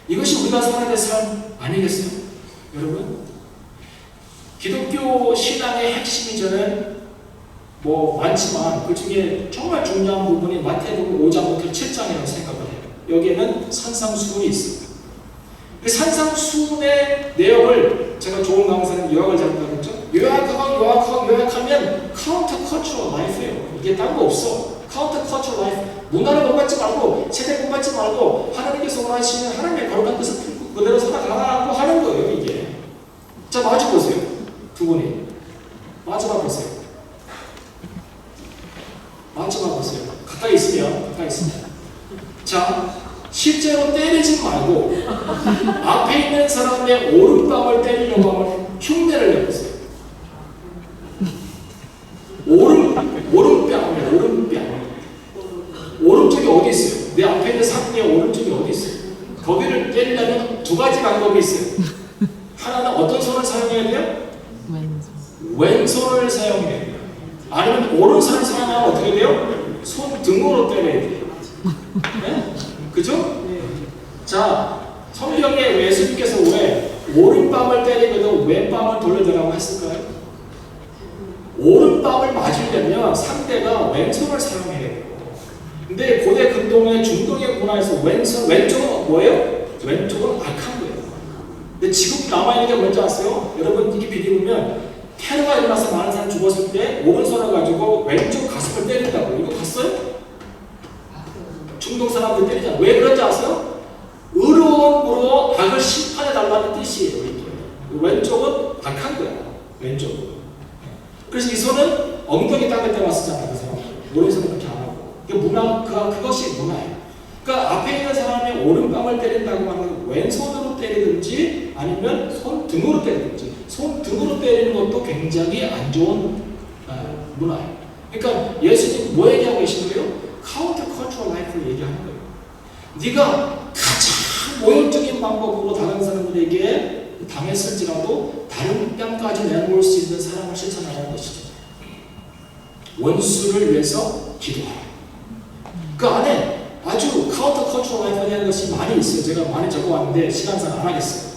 이것이 우리가 살아야 될 삶 아니겠어요? 여러분? 기독교 신앙의 핵심이 저는 뭐 많지만 그 중에 정말 중요한 부분이 마태복음 5장부터 7장이라고 생각을 해요. 여기에는 산상수훈이 있습니다. 그 산상수훈의 내용을 제가 좋은 강사는 요약을 잘한다고 그랬죠. 요약하면 카운터 커처럴 라이프예요. 이게 딴 거 없어. 카운터 커처럴 라이프. 문화를 본받지 말고 세대 본받지 말고 하나님께서 원하시는 하나님의 거룩한 뜻을 품고 그대로 살아가라고 하는 거예요. 이게. 자, 마주 보세요. 두 분이 마주 봐보세요. 마주 봐보세요. 가까이 있으면 자, 실제로 때리지 말고 앞에 있는 사람의 오른뺨을 때리려고 하면 흉내를 내보세요. 오른뺨. 오른쪽이 어디 있어요? 내 앞에 있는 사람의 오른쪽이 어디 있어요? 거기를 때리려면 두 가지 방법이 있어요. 하나는 어떤 손을 사용해야 돼요? 왼손을 사용해야 돼요. 아니면 오른손을 사용하면 어떻게 돼요? 손등으로 때려야 돼요. 네? 그죠? 자, 성경에 예수님께서 왜 오른뺨을 때리면 왼뺨을 돌려달라고 했을까요? 오른뺨을 맞으려면 상대가 왼손을 사용해야 돼요. 근데 고대 근동의 중동의 문화에서 왼쪽은 뭐예요? 왼쪽은 악한 거예요. 근데 지금 남아있는 게 뭔지 아세요? 여러분 이게 비디오면 테러가 일어나서 많은 사람이 죽었을 때 오른손을 가지고 왼쪽 가슴을 때린다고. 이거 봤어요? 중동 사람들 때리잖아. 왜 그런지 아세요? 의로움으로 악을 심판해달라는 뜻이에요. 이게. 왼쪽은 악한 거야. 왼쪽은. 그래서 이 손은 엉덩이 닦을 때만 쓰잖아요. 그 사람. 오른손은 그렇게 안 하고. 그것이 문화예요. 그러니까 앞에 있는 사람이 오른뺨을 때린다고 하면 왼손으로 때리든지 아니면 손등으로 때리든지. 손등으로 때리는 것도 굉장히 안 좋은 문화예요. 그러니까 예수님 뭐 얘기하고 계신 거예요? 카운터 컨트롤 라이프를 얘기하는 거예요. 네가 가장 모욕적인 방법으로 다른 사람들에게 당했을지라도 다른 뺨까지 내놓을 수 있는 사랑을 실천하라는 것이죠. 원수를 위해서 기도하라. 그 안에 아주 카운터 컨트롤 라이프에 대한 것이 많이 있어요. 제가 많이 적어왔는데 시간상 안 하겠어요.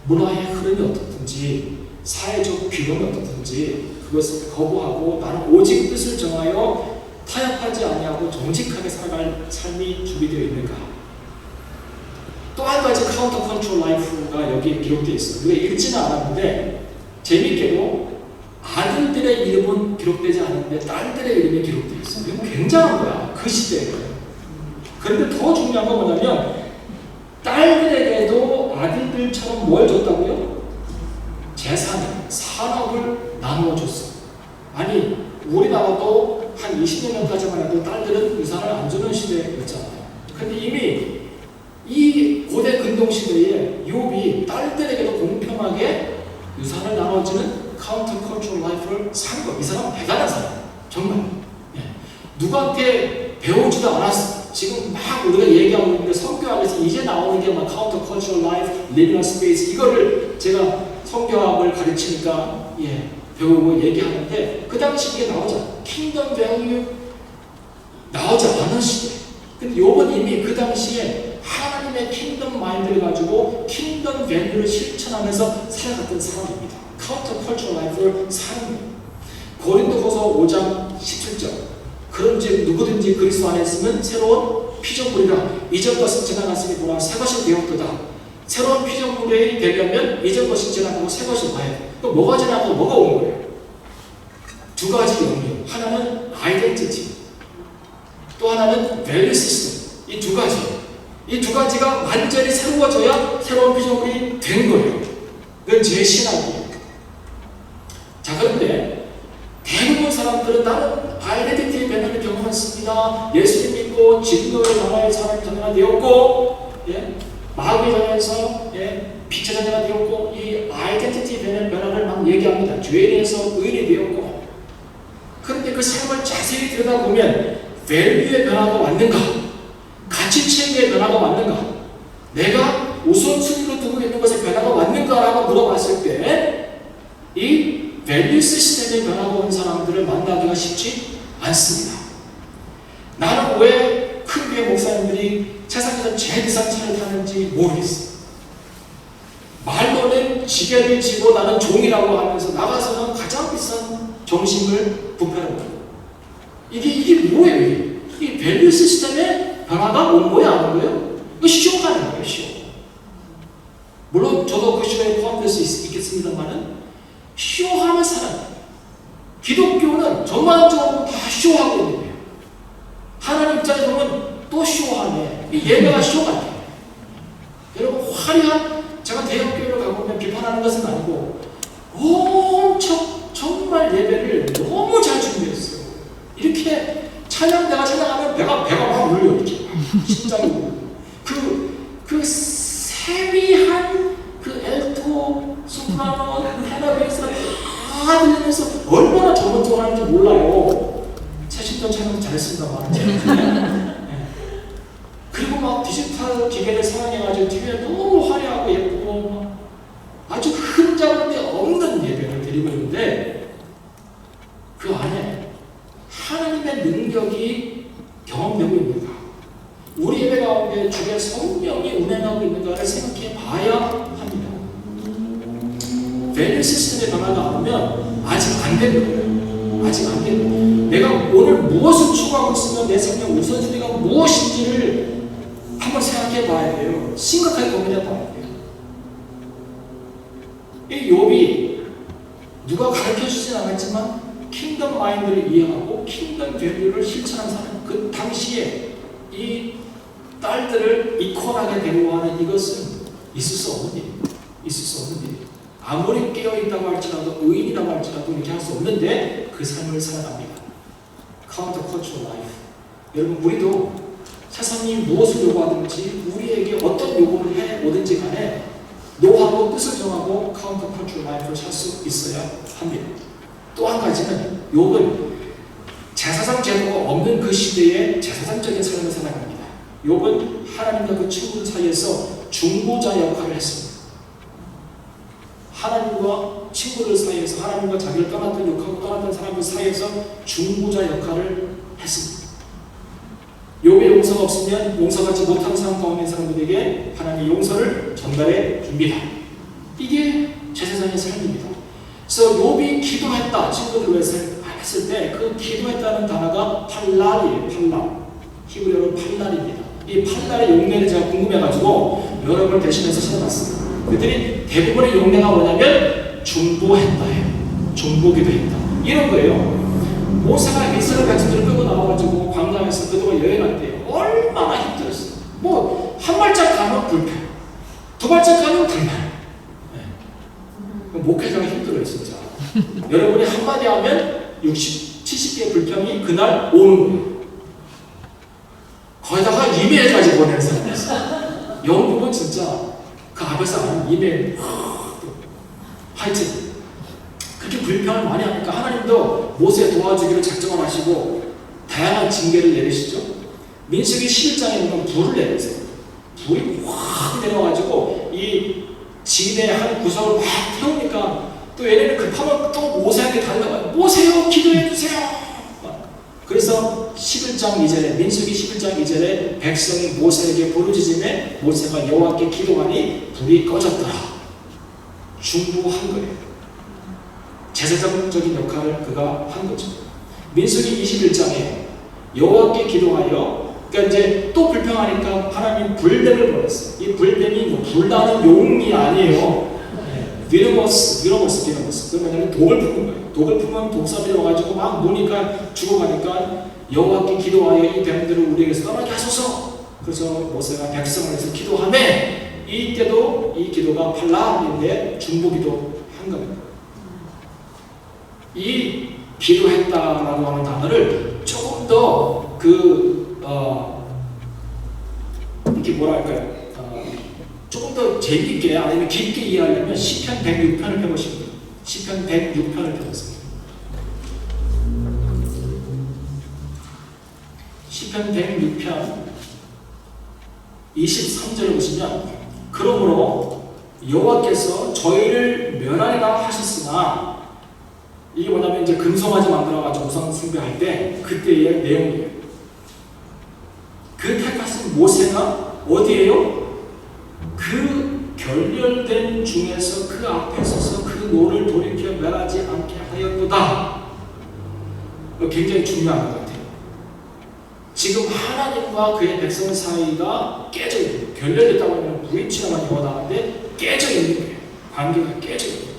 문화의 흐름이 어떻든지 사회적 규범이 어떻든지 그것을 거부하고 나는 오직 뜻을 정하여 타협하지 아니하고 정직하게 살아갈 삶이 준비되어 있는가. 또 한 가지 카운터 컨트롤 라이프가 여기에 기록되어 있어요. 우리가 읽지는 않았는데 재미있게도 아들들의 이름은 기록되지 않았는데 딸들의 이름이 기록되어 있어요. 이건 굉장한 거야. 그 시대에. 그런데 더 중요한 건 뭐냐면 딸들에게도 아들들처럼 뭘 줬다고요? 재산을, 산업을 나누어 줬어. 아니, 우리나라도 한 20년 전까지만 해도 딸들은 유산을 안 주는 시대였잖아요. 근데 이미 이 고대 근동 시대에 욥이 딸들에게도 공평하게 유산을 나눠주는 카운터 컨트롤 라이프를 산 거. 이 사람은 대단한 사람. 정말. 예. 누구한테 배우지도 않았어. 지금 막 우리가 얘기하고 있는데 성경 안에서 이제 나오는 게 막 카운터 컨트롤 라이프, 리빙 스페이스 이거를 제가 성경학을 가르치니까 배우고 얘기하는데 그 당시 이게 나오잖아. 킹덤 밸류 나오지 않은 시대. 근데 욥은 이미 그 당시에 하나님의 킹덤 마인드를 가지고 킹덤 밸류를 실천하면서 살아갔던 사람입니다. 카운터 컨트롤 라이프를 사는 거예요. 고린도후서 5장 17절. 그런즉 누구든지 그리스도 안에 있으면 새로운 피조물이라 이전 것은 지나갔으니 보라 새 것이 되었도다. 새로운 피조물이 되려면 이전 것이 지나가고 새 것이 와야 돼. 그럼 뭐가 지나가고 뭐가 오는 거예요? 두 가지 영역. 하나는 아이덴티티, 또 하나는 밸류 시스템. 이 두 가지. 이 두 가지가 완전히 새로워져야 새로운 피조물이 된 거예요. 그건 제 신학이에요. 자, 그런데 대부분 사람들은 나는 아이덴티티의 변화를 경험했습니다. 예수님 믿고 진노의 나라의 사람이 전화가 되었고, 마귀에 전해서 빛의 자녀가 되었고, 이 아이덴티티 변화를 막 얘기합니다. 죄인에서 의인이 되었고. 그런데 그 삶을 자세히 들여다보면 밸류의 변화가 왔는가? 가치체계의 변화가 왔는가? 내가 우선순위로 두고 있는 것의 변화가 왔는가라고 물어봤을 때 이 밸류 시스템의 변화가 온 사람들을 만나기가 쉽지 않습니다. 나는 왜 큰 교회 목사님들이 세상에서 제일 비싼 차를 타는지 모르겠어. 말로는 지게를 지고 나는 종이라고 하면서 나가서는 가장 비싼 정신을 부패하는 거예요. 이게 뭐예요? 이게 밸류 시스템의 변화가 온 거야, 안 온 거예요? 그 쇼하는 거예요, 쇼. 물론 저도 그 쇼에 포함될 수 있겠습니다만은 쇼하는 사람. 기독교는 전반적으로 다 쇼하고 있는 거예요. 하나님 입장에서 보면 또 쇼하네. 이 예배가 쇼 같아요. 여러분 화려한, 제가 대형교회를 가보면 비판하는 것은 아니고 엄청 정말 예배를 너무 잘 준비했어요. 이렇게 찬양대가 찬양하면 배가 막 울려 이렇게 심장이 울려. 그 세미한 그 엘토, 소프라노, 테너 베이스가 다 들리면서 얼마나 전문적으로 하는지 몰라요. 최신전 찬양 잘했습니다만. 네. 그리고 막 디지털 기계를 사용해가지고 뒤에 너무 화려하고 예쁘고 아주 흠잡을 데 없는 예배를 드리고 있는데 그 안에 하나님의 능력이 경험되고 있는가? 우리 예배 가운데 주의 성령이 운행하고 있는가를 생각해 봐야 합니다. 밸류 시스템의 변화가 안 오면 아직 안 되는 거예요. 아직 안 되는 거예요. 내가 오늘 무엇을 추구하고 있으면 내 생명 우선순위가 무엇인지를 한번 생각해 봐야 돼요. 심각하게 고민해 봐야 돼요. 이 욥이 누가 가르쳐 주진 않았지만 킹덤 마인드를 이해하고 킹덤 밸류를 실천한 사람, 그 당시에 이 딸들을 이퀄하게 대우하는 이것은 있을 수 없는 일, 있을 수 없는 일. 아무리 깨어있다고 할지라도 의인이라고 할지라도 이렇게 할 수 없는데 그 삶을 살아갑니다. 카운터 컬처럴 라이프. 여러분 우리도 세상이 무엇을 요구하든지 우리에게 어떤 요구를 해 오든지 간에 노하고 뜻을 정하고 카운터 컬처럴 라이프를 살 수 있어야 합니다. 또 한 가지는 욥은 제사상 제도가 없는 그 시대에 제사상적인 삶을 살아갑니다. 욥은 하나님과 그 친구들 사이에서 중보자 역할을 했습니다. 하나님과 친구들 사이에서 하나님과 자기를 떠났던 욕하고 떠났던 사람들 사이에서 중보자 역할을 했습니다. 욥의 용서가 없으면 용서받지 못하는 사람 가운데 사람들에게 하나님의 용서를 전달해 줍니다. 이게 제사장의 삶입니다. 그래서 욥이 기도했다, 친구들 위해서 했을 때 그 기도했다는 단어가 팔랄이에요. 팔랄. 히브리어로 팔랄입니다. 이 팔랄의 용례를 제가 궁금해가지고 여러분을 대신해서 찾아봤습니다. 그랬더니 대부분의 용례가 뭐냐면 중보했다예요. 중보기도했다. 이런 거예요. 모세가 이스라엘 백성들을 끌고 나와가지고 광야에서 그동안 여행할 때 얼마나 힘들었어요. 뭐 한 발짝 가면 불편, 두 발짝 가면 불편. 목회자가 힘들어요 진짜. 여러분이 한마디 하면 60, 70개의 불평이 그날 오는 거예요. 거기다가 이메일까지 보내는 사람이 있어요. 영국은 진짜 그 앞에서 하는 이메일 하여튼 그렇게 불평을 많이 하니까 하나님도 모세 도와주기를 작정을 하시고 다양한 징계를 내리시죠. 민수기 11장에 보면 불을 내리세요. 불이 확 내려가지고 이 진의 한 구석을 막 태우니까 또 얘네는 급하면 또 모세에게 달려가요. 모세요 기도해 주세요. 그래서 11장 2절에 민수기 11장 2절에 백성이 모세에게 부르짖음에 모세가 여호와께 기도하니 불이 꺼졌더라. 중보한 거예요. 제사장적인 역할을 그가 한 거죠. 민수기 21장에 여호와께 기도하여 그러니까 이제 또 불평하니까 하나님 불뱀을 보냈어요. 이 불뱀이 뭐 불나는 용이 아니에요. 비너머스. 그러면 독을 푸는 거예요. 독을 풀면 독사들이 와가지고 막 무니까 죽어가니까 여호와께 기도하여 이 뱀들을 우리에게서 떠나게 하소서. 그래서 모세가 백성을 해서 기도하매 이때도 이 기도가 팔라인데 중보기도 한 겁니다. 이 기도했다라고 하는 단어를 조금 더 이렇게 뭐랄까요? 조금 더 재미있게 아니면 깊게 이해하려면 시편 106편을 펴보시면 돼요. 시편 106편을 펴보세요. 시편 106편 23절을 보시면 그러므로 여호와께서 저희를 멸하리라 하셨으나 이게 뭐냐면 이제 금송아지 만들어가지고 우상 숭배할 때 그때의 내용이에요. 그 택하신 모세가 어디에요? 그 결렬된 중에서 그 앞에 서서 그 노를 돌이켜 멸하지 않게 하였도다. 굉장히 중요한 것 같아요. 지금 하나님과 그의 백성 사이가 깨져 있는 거예요. 결렬됐다고 하면 브리치라고 영어 나왔는데 깨져 있는 거예요. 관계가 깨져 있는 거예요.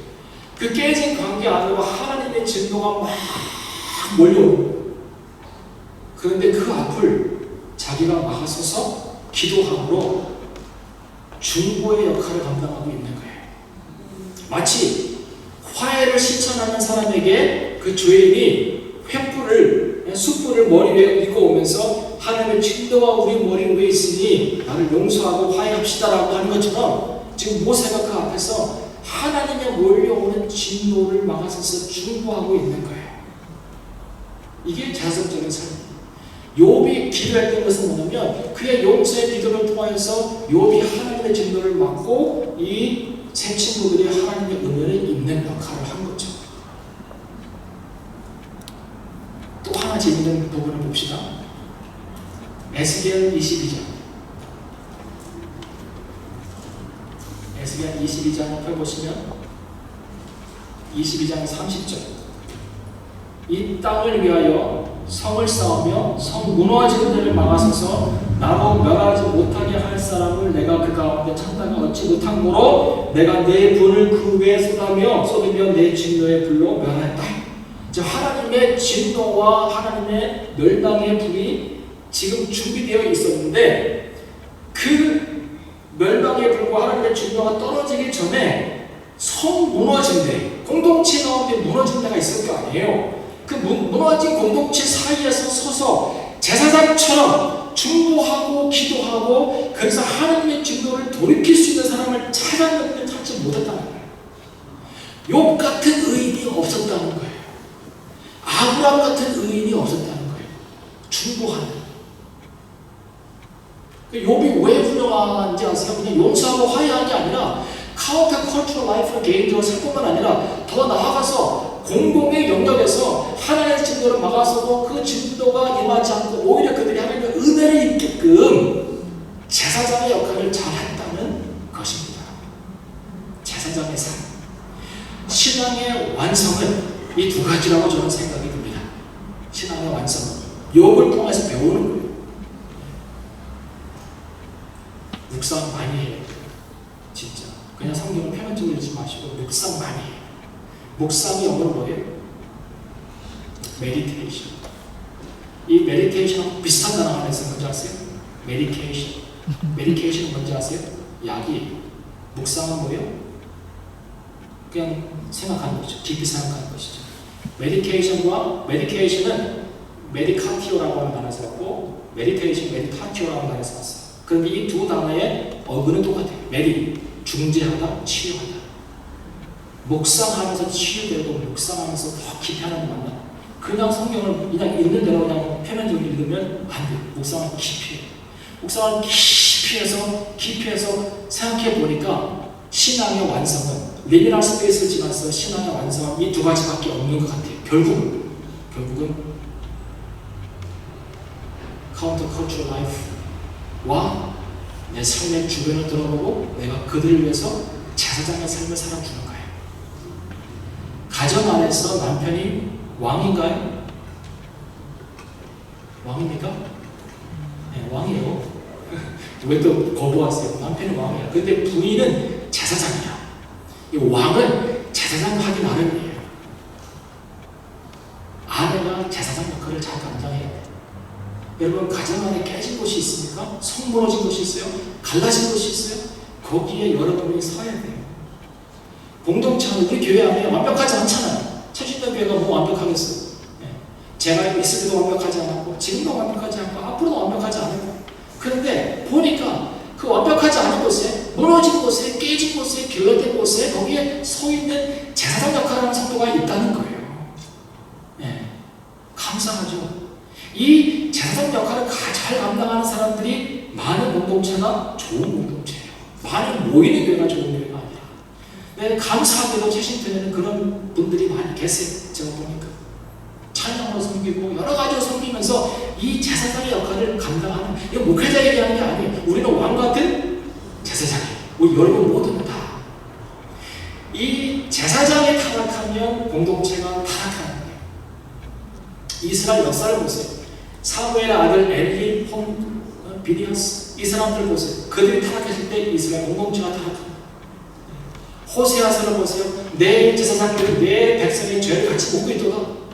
그 깨진 관계 안으로 하나님의 진노가 막 몰려오는 거예요. 그런데 그 앞을 자기가 막아서서 기도함으로 중보의 역할을 감당하고 있는 거예요. 마치 화해를 실천하는 사람에게 그 죄인이 숯불을 머리 위에 입고 오면서 하나님의 진노가 우리 머리 위에 있으니 나를 용서하고 화해합시다라고 하는 것처럼 지금 모세가 그 앞에서 하나님의 몰려오는 진노를 막아서서 중보하고 있는 거예요. 이게 자성적인 삶이에요. 욥이 기도했던 것은 뭐냐면 그의 용서의 기도를 통하여서 욥이 하나님의 진노를 막고 이 세 친구들이 하나님의 은혜를 입는 역할을 한 거죠. 또 하나 재밌는 부분을 봅시다. 에스겔 22장. 에스겔 22장을 펴보시면 22장 30절. 이 땅을 위하여 성을 쌓으며 성 무너지는 데를 막아서서 나로 멸하지 못하게 할 사람을 내가 그 가운데 찾다가 얻지 못함으로 내가 내 분을 그 위에 쏟으며 내 진노의 불로 멸하였다. 하나님의 진노와 하나님의 멸망의 불이 지금 준비되어 있었는데 그 멸망의 불과 하나님의 진노가 떨어지기 전에 성 무너진 데, 공동체 가운데 무너진 데가 있을 거 아니에요. 그 무너진 공동체 사이에서 서서 제사장처럼 중보하고 기도하고 그래서 하나님의 진노를 돌이킬 수 있는 사람을 찾았는데 찾지 못했다는 거예요. 욥 같은 의인이 없었다는 거예요. 아브라함 같은 의인이 없었다는 거예요. 중보하는. 욥이 왜 훌륭한지 아세요? 그냥 용서하고 화해한 게 아니라 카운터 컬처럴 라이프를 개인적으로 살 뿐만 아니라 더 나아가서 공동의 영역에서 하나님의 진노를 막아서도 그 진노가 임하지 않고 오히려 그들이 하나님의 은혜를 입게끔 제사장의 역할을 잘 했다는 것입니다. 제사장의 삶. 신앙의 완성은 이 두 가지라고 저는 생각이 듭니다. 신앙의 완성은 욥을 통해서 배우는 거예요. 묵상 많이 해요. 진짜. 그냥 성경을 표면적으로 읽지 마시고 묵상 많이 해요. 묵상이 영어로 뭐예요? 메디테이션. 이 메디테이션하고 비슷한 단어 하나 있어요. 뭔지 아세요? 메디케이션. 메디케이션은 뭔지 아세요? 약이에요. 묵상은 뭐예요? 그냥 생각하는 거죠. 깊이 생각하는 것이죠. 메디케이션은 메디카티오라고 하는 단어에서 왔고 메디테이션, 메디카티오라고 하는 단어에서 왔어요. 그런데 이 두 단어의 어근은 똑같아요. 메디, 중재하다, 치료하다. 묵상하면서 치유되고 묵상하면서 더 깊이 하나님 만나. 그냥 성경을 그냥 읽는 대로 그냥 표면적으로 읽으면 안 돼요. 묵상은 깊이 해요. 묵상은 깊이 해서 생각해 보니까 신앙의 완성은 리미널 스페이스를 지나서 신앙의 완성은 이 두 가지밖에 없는 것 같아요. 결국은 카운터 컬처럴 라이프와 내 삶의 주변을 들어보고 내가 그들을 위해서 제사장의 삶을 살아주는 거예요. 가정 안에서 남편이 왕인가요? 왕입니까? 네, 왕이에요. 왜 또 거부하세요? 남편이 왕이야. 근데 부인은 제사장이야. 이 왕은 제사장 하기 나름이에요. 아내가 제사장 역할을 잘 감당해야 돼요. 여러분 가정 안에 깨진 곳이 있습니까? 성 무너진 곳이 있어요? 갈라진 곳이 있어요? 거기에 여러분이 서야 돼요. 공동체는 우리 교회 안에 완벽하지 않잖아요. 최신도 교회가 뭐 완벽하겠어요? 네. 제가 있을 때도 완벽하지 않았고 지금도 완벽하지 않고 앞으로도 완벽하지 않을 거예요. 그런데 보니까 그 완벽하지 않은 곳에 무너진 곳에 깨진 곳에 결렬된 곳에 거기에 서 있는 제사장 역할을 하는 성도가 있다는 거예요. 네. 감사하죠. 이 제사장 역할을 잘 감당하는 사람들이 많은 공동체가 좋은 공동체예요. 많이 모이는 교회가 좋은 교회가 아니라. 네, 감사하게도 최신교회는 그런 분들이 많이 계세요. 제가 보니까 찬양으로 섬기고 여러 가지로 섬기면서 이 제사장의 역할을 감당하는, 이거 목회자 얘기하는 게 아니에요. 우리는 왕 같은 제사장이에요. 우리 여러분 모두는 다. 이 제사장이 타락하면 공동체가 타락하는 거예요. 이스라엘 역사를 보세요. 사무엘의 아들 엘리 비니아스 이 사람들 보세요. 그들이 타락했을 때 이스라엘 공동체가 타락합니다. 호세아서를 보세요. 내 제사장들이 내 백성의 죄를 같이 묻고 있도다.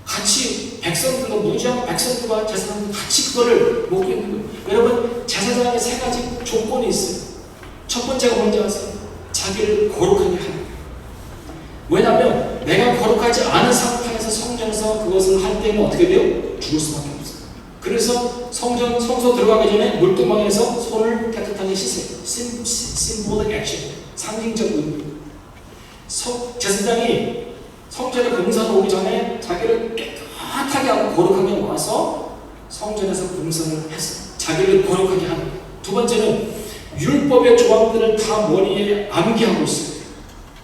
같이 백성들과 무지한 백성들과 제사장들 같이 그거를 묻고 있는 거예요. 여러분 제사장의 세 가지 조건이 있어요. 첫 번째가 뭔지 아세요? 자기를 거룩하게 하는 거예요. 왜냐하면 내가 거룩하지 않은 상태에서 성전에서 그것을 할 때는 어떻게 돼요? 죽을 수밖에 없어요. 그래서 성소 들어가기 전에 물두멍에서 손을 깨끗하게 씻어요. symbolic action, 상징적 의미. 제사장이 성전에 금선 오기 전에 자기를 깨끗하게 하고 거룩하게 와서 성전에서 금선을 했어요. 자기를 거룩하게 하는 거예요. 두 번째는 율법의 조항들을 다 머리에 암기하고 있어요.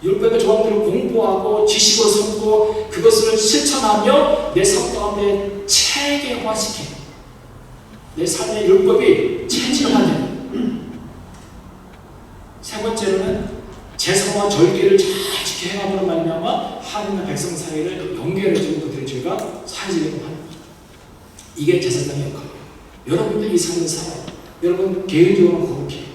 율법의 조항들을 공부하고 지식으로 삼고 그것을 실천하며 내 삶 가운데 체계화시키는 내 삶의 율법이 체질화되는. 세 번째로는 제사와 절기를 잘 지켜 행함으로 말미암아 하나님과 백성 사이를 연결해주고 그들의 죄가 사해지게끔 하는 거죠. 이게 제사장의 역할이에요. 여러분들 이 삶을 살아요. 여러분 개인적으로 거룩해요.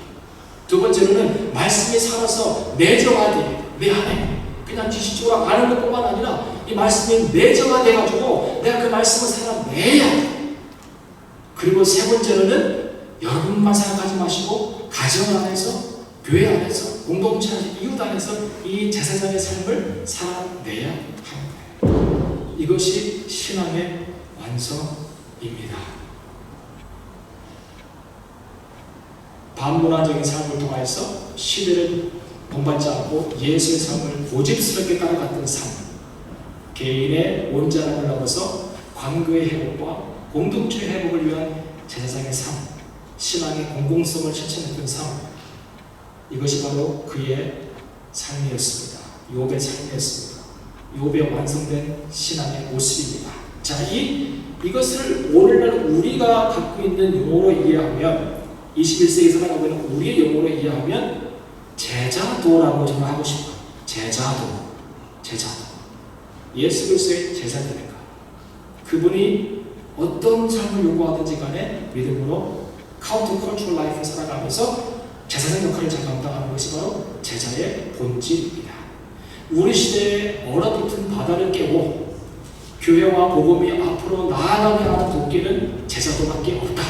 두 번째로는 말씀이 살아서 내정화돼요. 내 안에 그냥 지식적으로 아는 것뿐만 아니라 이 말씀이 내정화돼가지고 내가 그 말씀을 살아내야 돼. 그리고 세 번째로는 여러분만 생각하지 마시고 가정 안에서 교회 안에서 공동체 안에서 이웃 안에서 이 제사장의 삶을 살아내야 하는 거예요. 이것이 신앙의 완성입니다. 반문화적인 삶을 통해서 시대를 본받지 않고 예수의 삶을 고집스럽게 따라갔던 삶, 개인의 온전함을 넘어서 관계의 회복과 공동체의 회복을 위한 제사장의 삶, 신앙의 공공성을 실천했던 삶, 이것이 바로 그의 삶이었습니다. 욥의 삶이었습니다. 욥의 완성된 신앙의 모습입니다. 자, 이것을 오늘날 우리가 갖고 있는 용어로 이해하면 21세기 살아가고 있는 우리의 용어로 이해하면 제자도라고 저는 하고 싶어요. 제자도. 예수 그리스도의 제자들인가. 그분이 어떤 삶을 요구하든지 간에 믿음으로 카운터 컨트롤 라이프를 살아가면서 제사장 역할을 잘 감당하는 것이 바로 제자의 본질입니다. 우리 시대에 얼어붙은 바다를 깨고 교회와 복음이 앞으로 나아가게 하는 도끼는 제자도밖에 없다.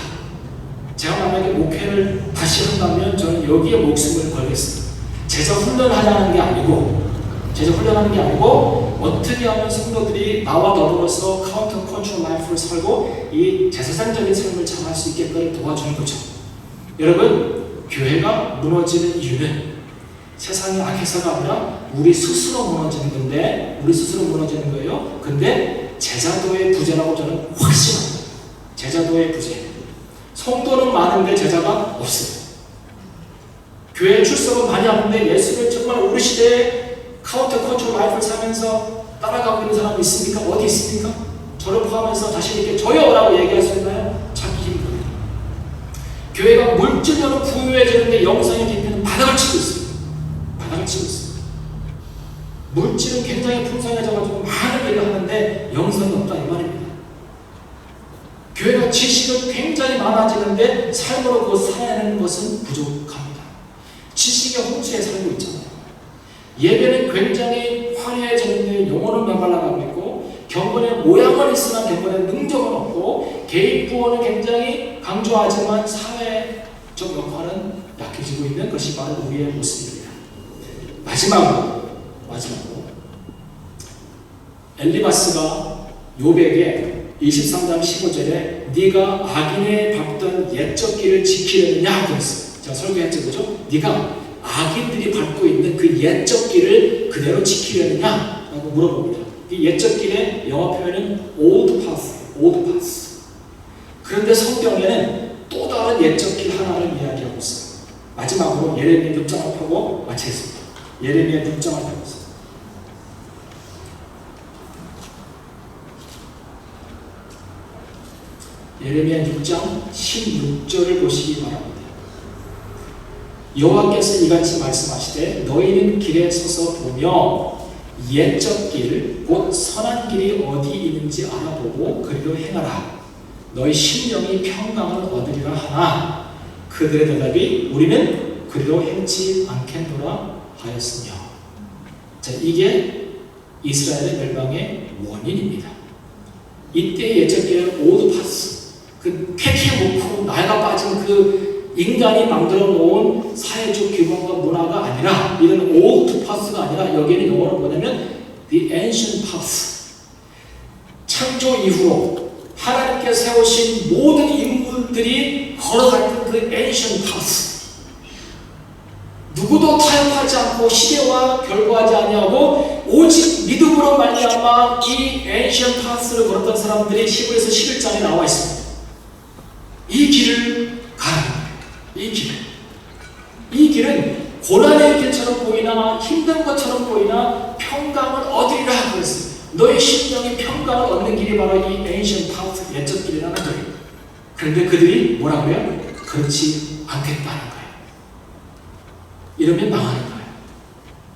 제가 만약에 목회를 다시 한다면 저는 여기에 목숨을 걸겠습니다. 제자 훈련하는 게 아니고 어떻게 하면 성도들이 나와 더불어서 카운터 컨트롤 라이프를 살고 이 제사장적인 삶을 잘할 수 있게끔 도와주는 거죠. 여러분, 교회가 무너지는 이유는 세상이 악해서가 아니라 우리 스스로 무너지는 건데, 우리 스스로 무너지는 거예요. 근데 제자도의 부재라고 저는 확신합니다. 제자도의 부재. 성도는 많은데 제자가 없어요. 교회에 출석은 많이 하는데 예수를 정말 우리 시대에 카운터 컨트롤 라이프를 살면서 따라가고 있는 사람이 있습니까? 어디 있습니까? 저를 포함해서 자신있게 저요라고 얘기할 수 있나요? 찾기 힘듭니다. 교회가 물질적으로 부유해지는데 영성의 깊이는 바닥을 치고 있습니다. 물질은 굉장히 풍성해져가지고 많은 일을 하는데 영성이 없다 이 말입니다. 교회가 지식은 굉장히 많아지는데 삶으로 그것을 살아내는 것은 부족합니다. 지식의 홍수에 살고 있잖아요. 예배는 굉장히 화려해졌는데 영혼은 메말라가고 있고, 경건의 모양은 있으나 경건의 능력은 없고, 개인 구원은 굉장히 강조하지만 사회적 역할은 약해지고 있는 것이 바로 우리의 모습입니다. 마지막으로 엘리바스가 욥에게 23장 15절에 네가 악인의 밟던 옛적 길을 지키려느냐 하고 했어요. 제가 설교했죠, 그죠? 네가 악인들이 밟고 있는 그 옛적 길을 그대로 지키려느냐 라고 물어봅니다. 이 옛적 길의 영어 표현은 old path. 그런데 성경에는 또 다른 옛적 길 하나를 이야기하고 있어요. 마지막으로 예레미야 6장을 펴고 마치겠습니다. 예레미야 6장을 펴고 있어요. 예레미야 6장 16절을 보시기 바랍니다. 여호와께서 이같이 말씀하시되 너희는 길에 서서 보며 옛적 길, 곧 선한 길이 어디 있는지 알아보고 그리로 행하라. 너희 심령이 평강을 얻으리라 하나 그들의 대답이 우리는 그리로 행치 않겠노라 하였으며. 자, 이게 이스라엘의 멸망의 원인입니다. 이때 예적기는 오드파스, 그 캐캐놓고 나이가 빠진 그 인간이 만들어 놓은 사회적 규범과 문화가 아니라, 이런 오드파스가 아니라 여기는 영어로 뭐냐면 the ancient path. 창조 이후로 하나님께 세우신 모든 인물들이 걸어갔던 그 ancient path. 누구도 타협하지 않고 시대와 결부하지 아니하고 오직 믿음으로 말미암아 이 ancient path를 걸었던 사람들이 히브리서 11장에 나와 있습니다. 이 길을 가라. 이 길은 고난의 길처럼 보이나 힘든 것처럼 보이나 평강을 얻으리라 그랬어요. 너의 심령이 평강을 얻는 길이 바로 이 ancient path, 옛적 길이라는 거예요. 그런데 그들이 뭐라고요? 그렇지 않겠다는 거예요. 이러면 망하는 거예요.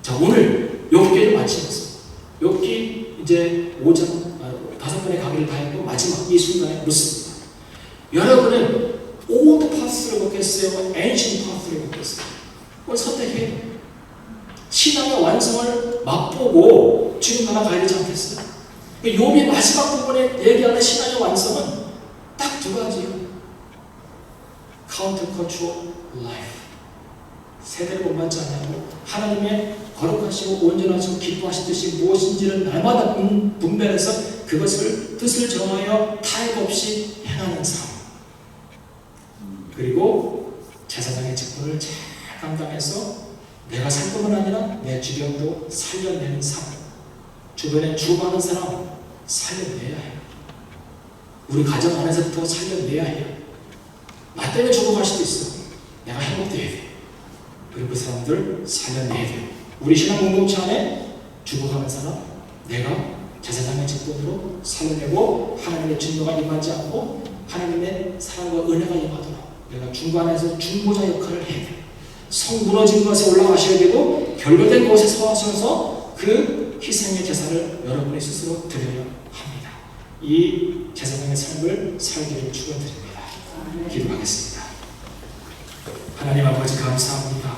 자, 오늘 욥기를 마치면서 욥기 이제 5번의 강의를 다 했고 마지막 이 순간에 묻습니다. 여러분은 old path를 걷겠어요? ancient path를 걷겠어요? 그걸 선택해야 돼요. 신앙의 완성을 맛보고 주님 나라 가야 되지 않겠어요? 욥이 마지막 부분에 얘기하는 신앙의 완성은 딱 두 가지예요. countercultural life. 세대를 본받지 않냐고 하나님의 거룩하시고 온전하시고 기뻐하시듯이 무엇인지를 날마다 분별해서 그것을 뜻을 정하여 타협 없이 행하는 삶. 그리고 제사장의 직분을 잘 감당해서 내가 살 뿐만 아니라 내 주변도 살려내는 삶. 주변에 죽어가는 사람 살려내야 해요. 우리 가정 안에서부터 살려내야 해요. 나 때문에 죽어갈 수도 있어. 내가 행복돼야 돼. 그리고 그 사람들 살려내야 돼요. 우리 신앙 공동체 안에 죽어가는 사람 내가 제사장의 직분으로 살려내고 하나님의 진노가 임하지 않고 하나님의 사랑과 은혜가 임하도록 내가 중간에서 중보자 역할을 해야 돼요. 성 무너진 것에 올라가셔야 되고 결론된 곳에 서셔서 그 희생의 제사를 여러분이 스스로 드려야 합니다. 이 제사장의 삶을 살기를 축원드립니다. 기도하겠습니다. 하나님 아버지 감사합니다.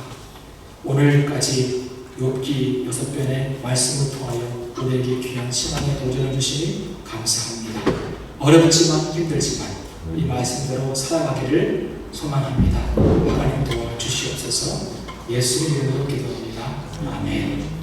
오늘까지 욥기 6편의 말씀을 통하여 우리에게 귀한 신앙의 도전을 주시니 감사합니다. 어렵지만 힘들지만 이 말씀대로 살아가기를 소망합니다. 하나님 도와주시옵소서. 예수님 이름으로 기도합니다. 아멘.